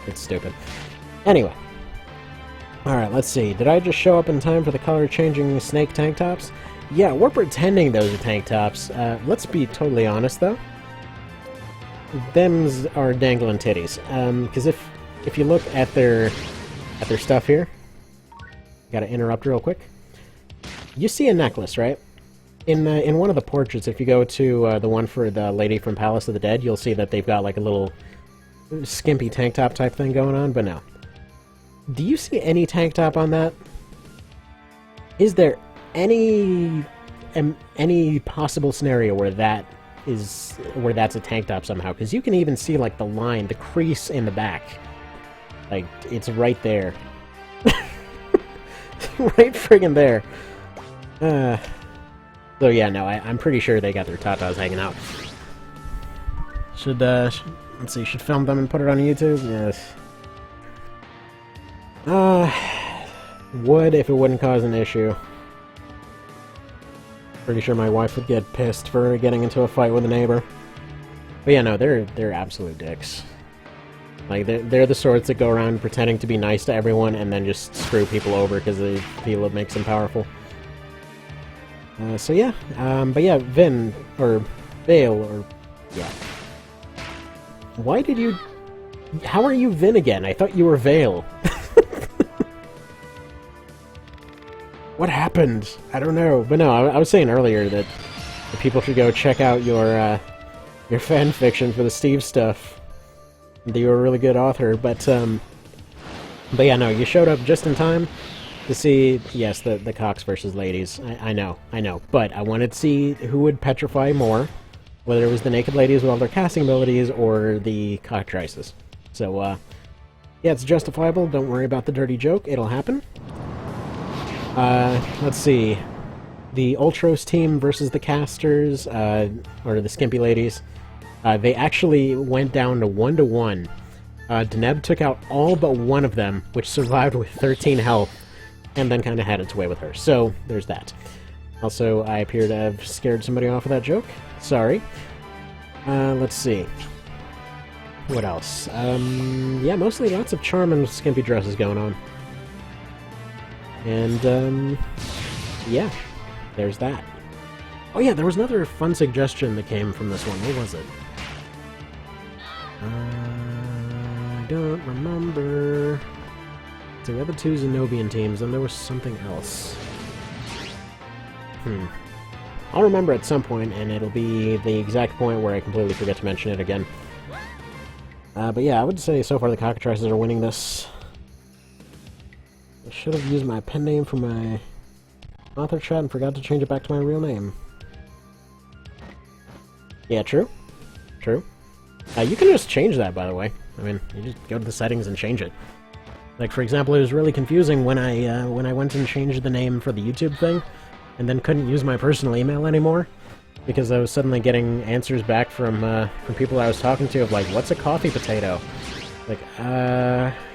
It's stupid. Anyway. Alright, let's see. Did I just show up in time for the color-changing snake tank tops? Yeah, we're pretending those are tank tops. Let's be totally honest, though. Thems are dangling titties. Because if you look at their stuff here, gotta interrupt real quick. You see a necklace, right? In one of the portraits, if you go to the one for the lady from Palace of the Dead, you'll see that they've got like a little skimpy tank top type thing going on, but no. Do you see any tank top on that? Is there any possible scenario where that's a tank top somehow? Because you can even see like the line, the crease in the back. Like, it's right there. Right friggin' there. So yeah, no, I'm pretty sure they got their tatas hanging out. Should, let's see, should film them and put it on YouTube? Yes. Would if it wouldn't cause an issue. Pretty sure my wife would get pissed for getting into a fight with a neighbor. But yeah, no, they're absolute dicks. Like, they're the sorts that go around pretending to be nice to everyone and then just screw people over because they feel it makes them powerful. So yeah, but yeah, Vin, or Vale, or, yeah. Why did you... How are you Vin again? I thought you were Vale. What happened? I don't know. But no, I was saying earlier that people should go check out your fan fiction for the Steve stuff. That you were a really good author, but yeah, no, you showed up just in time to see, yes, the cocks versus ladies. I know, but I wanted to see who would petrify more, whether it was the naked ladies with all their casting abilities or the cockatrices. So, yeah, it's justifiable. Don't worry about the dirty joke. It'll happen. Let's see. The Ultros team versus the casters, or the Skimpy ladies, they actually went down to 1-1. Deneb took out all but one of them, which survived with 13 health, and then kind of had its way with her. So, there's that. Also, I appear to have scared somebody off with that joke. Sorry. Let's see. What else? Yeah, mostly lots of charm and skimpy dresses going on. And, yeah, there's that. Oh yeah, there was another fun suggestion that came from this one. What was it? I don't remember. So we had the two Zenobian teams, and there was something else. I'll remember at some point, and it'll be the exact point where I completely forget to mention it again. But yeah, I would say so far the cockatrices are winning this. I should have used my pen name for my author chat and forgot to change it back to my real name. Yeah, true. True. You can just change that, by the way. I mean, you just go to the settings and change it. Like, for example, it was really confusing when I went and changed the name for the YouTube thing, and then couldn't use my personal email anymore, because I was suddenly getting answers back from people I was talking to of like, what's a coffee potato? Like,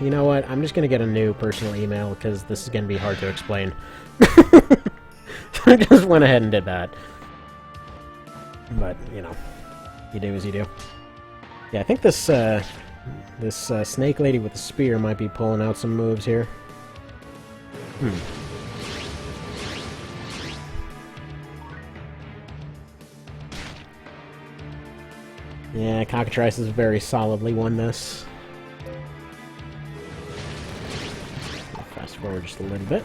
you know what, I'm just gonna get a new personal email, because this is gonna be hard to explain. So I just went ahead and did that. But, you know, you do as you do. Yeah, I think this snake lady with the spear might be pulling out some moves here. Yeah, Cockatrice has very solidly won this. Fast forward just a little bit.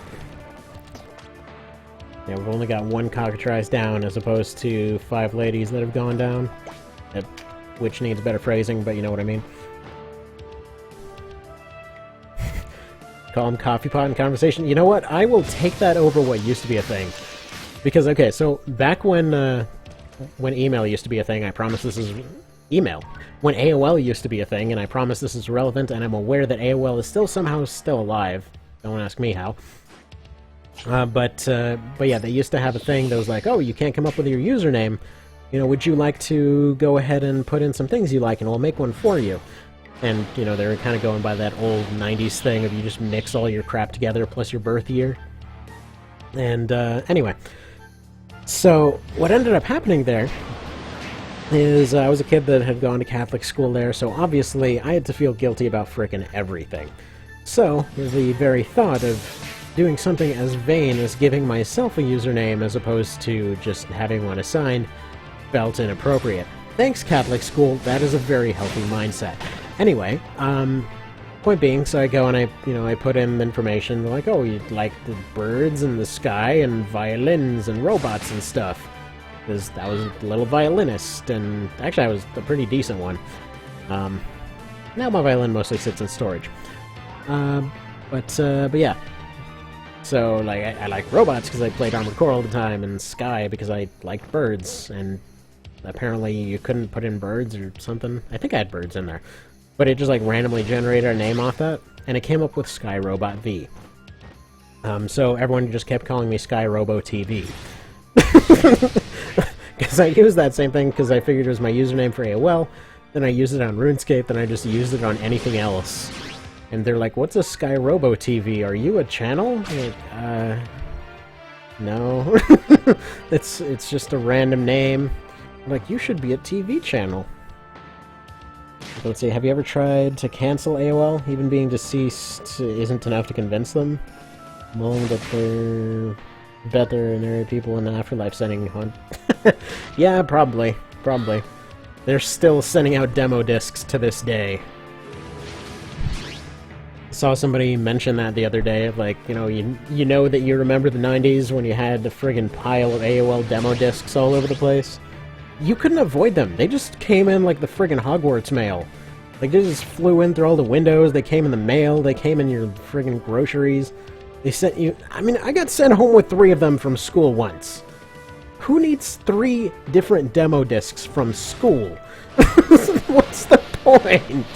Yeah, we've only got one Cockatrice down as opposed to 5 ladies that have gone down. Which needs better phrasing, but you know what I mean. Call them coffee pot in conversation. You know what? I will take that over what used to be a thing. Because, okay, so back when email used to be a thing, I promise this is... Email. When AOL used to be a thing, and I promise this is relevant, and I'm aware that AOL is somehow still alive. Don't ask me how. But yeah, they used to have a thing that was like, oh, you can't come up with your username. You know, would you like to go ahead and put in some things you like, and we'll make one for you? And, you know, they were kind of going by that old 90s thing of you just mix all your crap together plus your birth year. And, anyway. So, what ended up happening there is I was a kid that had gone to Catholic school there, so obviously I had to feel guilty about frickin' everything. So, the very thought of doing something as vain as giving myself a username as opposed to just having one assigned felt inappropriate. Thanks, Catholic school, that is a very healthy mindset. Anyway, point being, so I go and I put in information like, oh, you'd like the birds and the sky and violins and robots and stuff. Because I was a little violinist, and actually I was a pretty decent one. Now my violin mostly sits in storage. But yeah. So, like, I like robots because I played Armored Core all the time, and sky because I liked birds, and apparently you couldn't put in birds or something. I think I had birds in there. But it just, like, randomly generated a name off that, and it came up with Sky Robot V. So everyone just kept calling me Sky Robo TV. Because I used that same thing because I figured it was my username for AOL, then I used it on RuneScape, then I just used it on anything else. And they're like, what's a Sky Robo TV? Are you a channel? I'm like, no. It's just a random name. I'm like, you should be a TV channel. So let's see, have you ever tried to cancel AOL? Even being deceased isn't enough to convince them? Mulling that they're veterinary people in the afterlife sending hunt. Yeah, probably. They're still sending out demo discs to this day. Saw somebody mention that the other day, like, you know that you remember the 90s when you had the friggin' pile of AOL demo discs all over the place? You couldn't avoid them. They just came in like the friggin' Hogwarts mail. Like, they just flew in through all the windows, they came in the mail, they came in your friggin' groceries. They sent you... I mean, I got sent home with 3 of them from school once. Who needs 3 different demo discs from school? What's the point?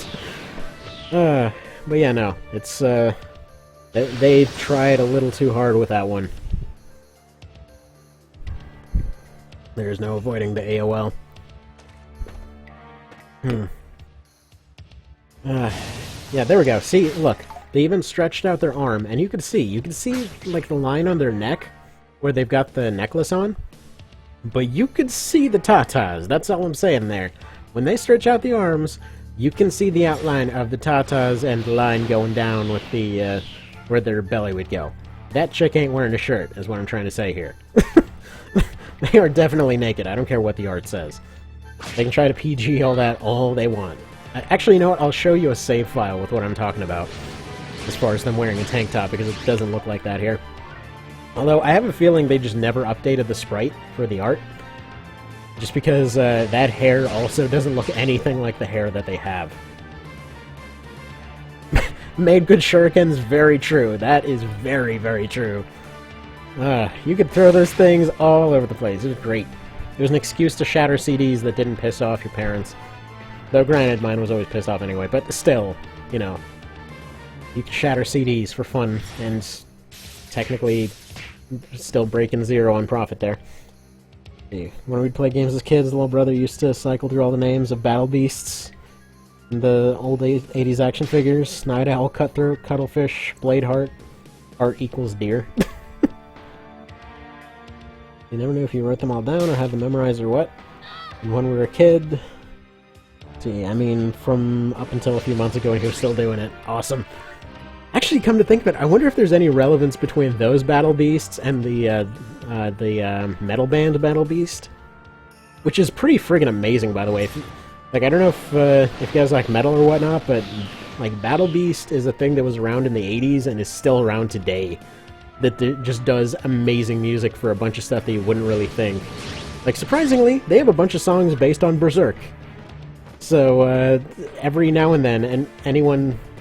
But yeah, no. It's, they tried a little too hard with that one. There's no avoiding the AOL. Yeah, there we go. See, look. They even stretched out their arm, and you could see, like, the line on their neck, where they've got the necklace on. But you could see the tatas, that's all I'm saying there. When they stretch out the arms, you can see the outline of the tatas and the line going down with the, where their belly would go. That chick ain't wearing a shirt, is what I'm trying to say here. They are definitely naked, I don't care what the art says. They can try to PG all that all they want. Actually, you know what, I'll show you a save file with what I'm talking about. As far as them wearing a tank top, because it doesn't look like that here. Although, I have a feeling they just never updated the sprite for the art. Just because that hair also doesn't look anything like the hair that they have. Made good shurikens, very true. That is very, very true. You could throw those things all over the place. It was great. It was an excuse to shatter CDs that didn't piss off your parents. Though, granted, mine was always pissed off anyway, but still, you know. You can shatter CDs for fun, and technically still breaking 0 on profit there. When we'd play games as kids, the little brother used to cycle through all the names of battle beasts, the old 80s action figures, Night Owl, Cutthroat, Cuttlefish, Bladeheart, Art equals deer. You never knew if you wrote them all down or had them memorized or what. And when we were a kid... See, I mean, from up until a few months ago, and he was still doing it. Awesome. Actually, come to think of it, I wonder if there's any relevance between those Battle Beasts and the Metal Band Battle Beast. Which is pretty friggin' amazing, by the way. Like, I don't know if you guys like metal or whatnot, but, like, Battle Beast is a thing that was around in the 80s and is still around today. That just does amazing music for a bunch of stuff that you wouldn't really think. Like, surprisingly, they have a bunch of songs based on Berserk. So, every now and then, and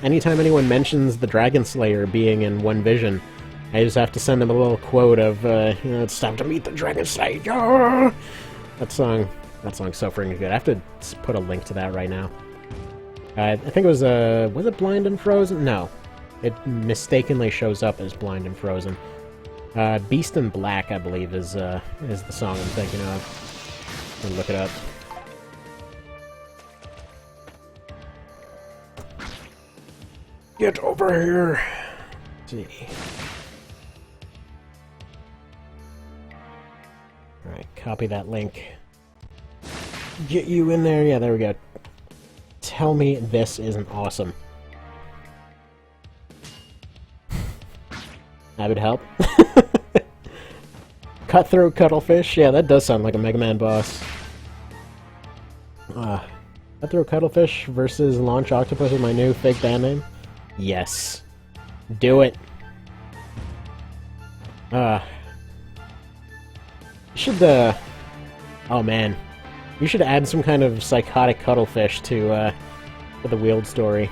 anytime anyone mentions the Dragon Slayer being in One Vision, I just have to send them a little quote of, it's time to meet the Dragon Slayer! That song's so freaking good. I have to put a link to that right now. I think it was it Blind and Frozen? No. It mistakenly shows up as Blind and Frozen. Beast in Black, I believe, is the song I'm thinking of. Let me look it up. Get over here! Let's see. Alright, copy that link. Get you in there. Yeah, there we go. Tell me this isn't awesome. That would help. Cutthroat Cuttlefish. Yeah, that does sound like a Mega Man boss. Cutthroat Cuttlefish versus Launch Octopus with my new fake band name? Yes. Do it. You should, oh man. You should add some kind of psychotic cuttlefish to the Wheeled story.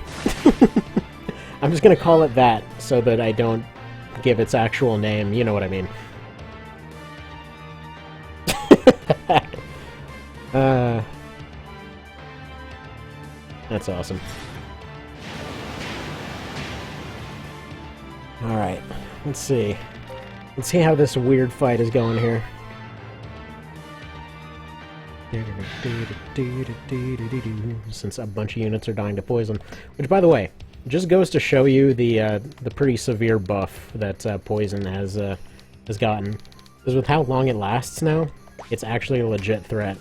I'm just gonna call it that, so that I don't give its actual name, you know what I mean. That's awesome. Alright, let's see. Let's see how this weird fight is going here. Since a bunch of units are dying to poison. Which, by the way, just goes to show you the pretty severe buff that poison has gotten. Because with how long it lasts now, it's actually a legit threat.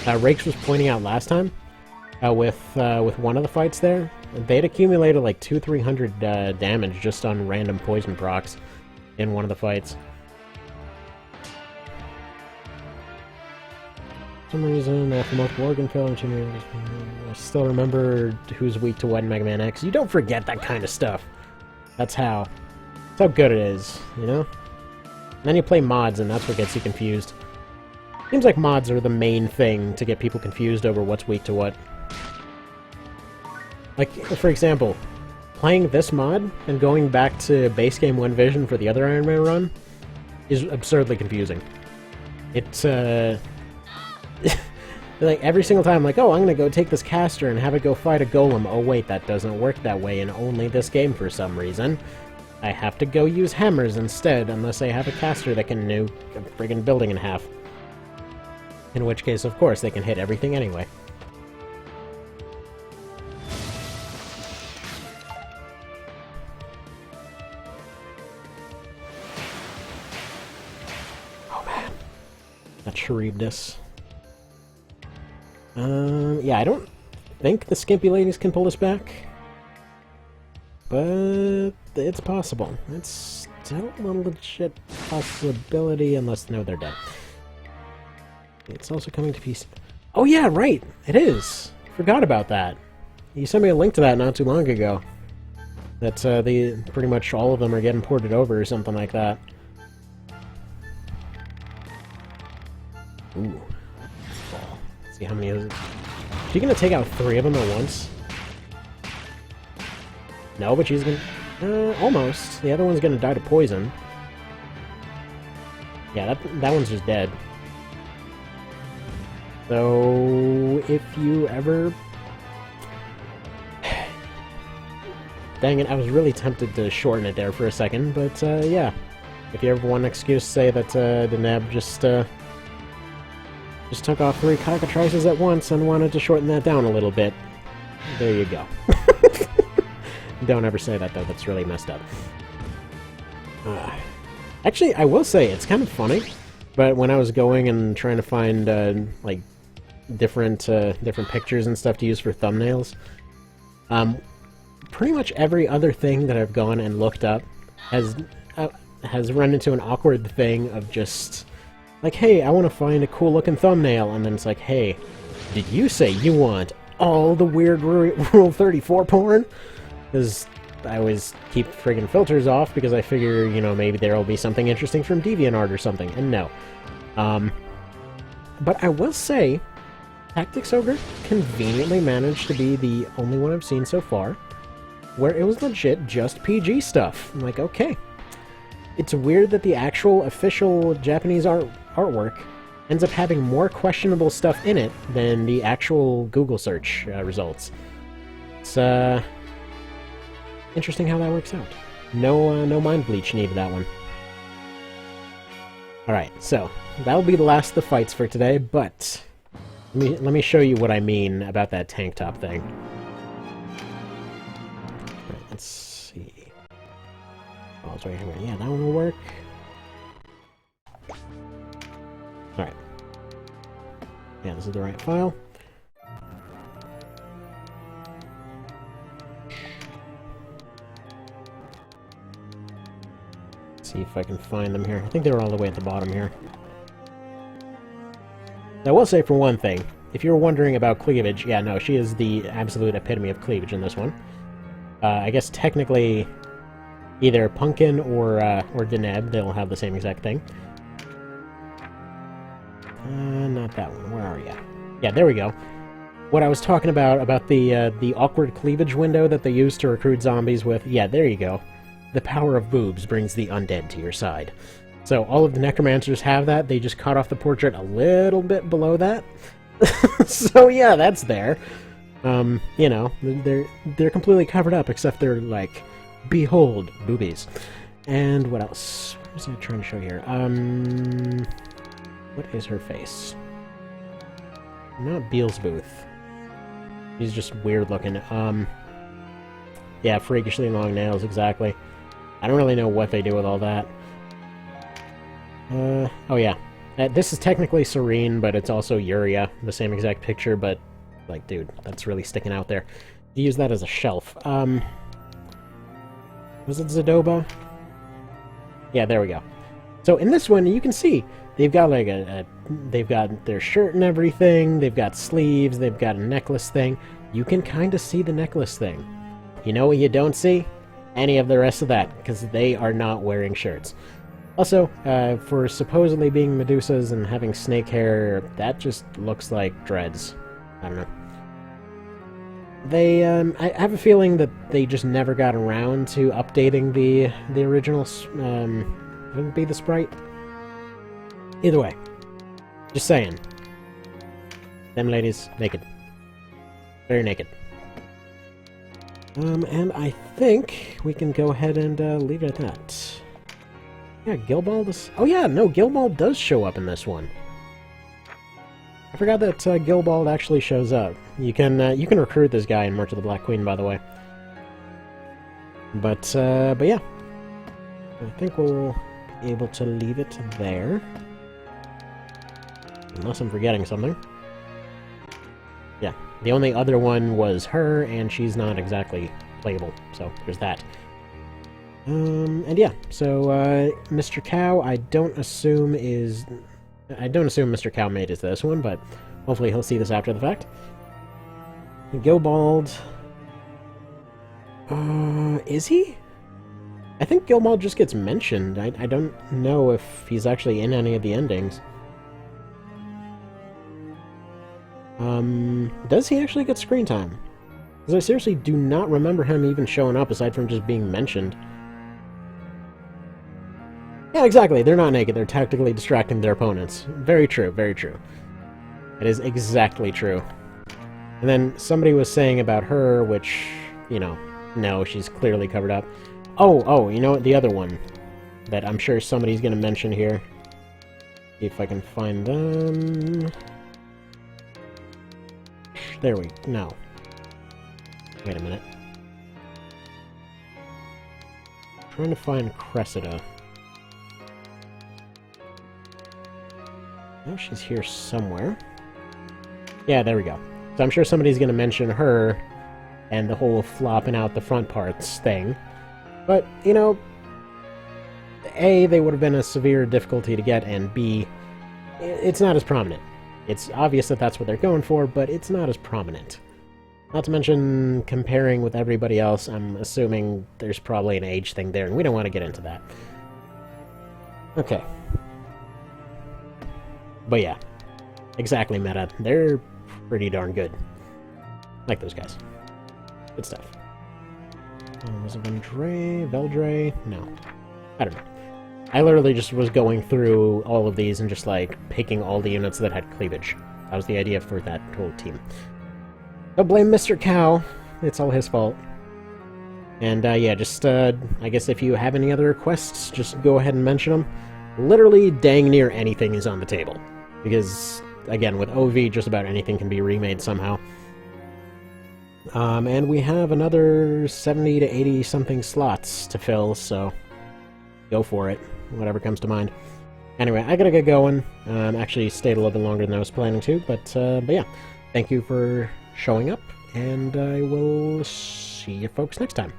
Rakes was pointing out last time, with one of the fights there, they'd accumulated like 200-300 damage just on random poison procs in one of the fights. For some reason, after multiple organ failure, I still remember who's weak to what in Mega Man X. You don't forget that kind of stuff. That's how good it is, you know? And then you play mods, and that's what gets you confused. Seems like mods are the main thing to get people confused over what's weak to what. Like, for example, playing this mod and going back to base game 1 Vision for the other Iron Man run is absurdly confusing. It's, like, every single time, like, oh, I'm gonna go take this caster and have it go fight a golem. Oh, wait, that doesn't work that way in only this game for some reason. I have to go use hammers instead, unless I have a caster that can nuke a friggin' building in half. In which case, of course, they can hit everything anyway. Oh, man. That Charybdis. Yeah, I don't think the Skimpy ladies can pull us back. But it's possible. It's still a legit possibility, unless, no, they're dead. It's also coming to PC. Oh yeah, right! It is! Forgot about that. You sent me a link to that not too long ago. That, pretty much all of them are getting ported over or something like that. Ooh. Let's see how many is it. Is she gonna take out 3 of them at once? No, but she's gonna... almost. The other one's gonna die to poison. Yeah, that one's just dead. So, if you ever... Dang it, I was really tempted to shorten it there for a second, but, yeah. If you ever want an excuse to say that, Deneb just took off 3 cockatrices at once and wanted to shorten that down a little bit, there you go. Don't ever say that, though. That's really messed up. Actually, I will say, it's kind of funny, but when I was going and trying to find, like, different pictures and stuff to use for thumbnails, pretty much every other thing that I've gone and looked up has run into an awkward thing of just, like, hey, I want to find a cool-looking thumbnail, and then it's like, hey, did you say you want all the weird Rule 34 porn? Because I always keep friggin' filters off because I figure, you know, maybe there'll be something interesting from DeviantArt or something, and no. But I will say, Tactics Ogre conveniently managed to be the only one I've seen so far where it was legit just PG stuff. I'm like, okay. It's weird that the actual official Japanese artwork ends up having more questionable stuff in it than the actual Google search results. It's, interesting how that works out. No mind bleach needed that one. Alright, so, that'll be the last of the fights for today, but let me show you what I mean about that tank top thing. Alright, let's see. Oh, it's right here. Yeah, that one will work. Alright. Yeah, this is the right file. See if I can find them here. I think they were all the way at the bottom here. I will say for one thing, if you're wondering about cleavage, yeah, no, she is the absolute epitome of cleavage in this one. I guess technically either Pumpkin or Deneb, they'll have the same exact thing. Not that one. Where are you? Yeah, there we go. What I was talking about the awkward cleavage window that they use to recruit zombies with, yeah, there you go. The power of boobs brings the undead to your side. So all of the necromancers have that, they just cut off the portrait a little bit below that. So yeah, that's there. You know, they're completely covered up, except they're like, behold, boobies. And what else? What was I trying to show here? What is her face? Not Beelzebooth. He's just weird looking. Yeah, freakishly long nails, exactly. I don't really know what they do with all that. Oh yeah. This is technically Serene, but it's also Yuria. The same exact picture, but, like, dude, that's really sticking out there. You use that as a shelf. Was it Zadoba? Yeah, there we go. So in this one, you can see, they've got like they've got their shirt and everything, they've got sleeves, they've got a necklace thing. You can kind of see the necklace thing. You know what you don't see? Any of the rest of that, because they are not wearing shirts. Also, for supposedly being Medusas and having snake hair, that just looks like dreads. I don't know. They, I have a feeling that they just never got around to updating the original, wouldn't be the sprite? Either way. Just saying. Them ladies, naked. Very naked. And I think we can go ahead and, leave it at that. Yeah, Gilbald is... Oh yeah, no, Gilbald does show up in this one. I forgot that, Gilbald actually shows up. You can recruit this guy in March of the Black Queen, by the way. But yeah. I think we'll be able to leave it there. Unless I'm forgetting something. Yeah, the only other one was her, and she's not exactly playable, so there's that. And yeah, so, Mr. Cow, I don't assume Mr. Cowmate is this one, but hopefully he'll see this after the fact. Gilbald... is he? I think Gilbald just gets mentioned. I don't know if he's actually in any of the endings. Does he actually get screen time? Because I seriously do not remember him even showing up aside from just being mentioned. Yeah, exactly. They're not naked. They're tactically distracting their opponents. Very true, very true. It is exactly true. And then somebody was saying about her, which, you know, no, she's clearly covered up. Oh, you know what? The other one that I'm sure somebody's going to mention here. See if I can find them. There we... no. Wait a minute. I'm trying to find Cressida. Oh, she's here somewhere. Yeah, there we go. So I'm sure somebody's going to mention her and the whole flopping out the front parts thing. But, you know, A, they would have been a severe difficulty to get, and B, it's not as prominent. It's obvious that that's what they're going for, but it's not as prominent. Not to mention, comparing with everybody else, I'm assuming there's probably an age thing there, and we don't want to get into that. Okay. But yeah, exactly, meta. They're pretty darn good. Like those guys. Good stuff. Was it Veldre? No. I don't know. I literally just was going through all of these and just, like, picking all the units that had cleavage. That was the idea for that whole team. Don't blame Mr. Cow. It's all his fault. And, yeah, just, I guess if you have any other requests, just go ahead and mention them. Literally, dang near anything is on the table. Because, again, with OV, just about anything can be remade somehow. And we have another 70 to 80 something slots to fill, so go for it. Whatever comes to mind. Anyway, I gotta get going. Actually stayed a little bit longer than I was planning to, but yeah. Thank you for showing up, and I will see you folks next time.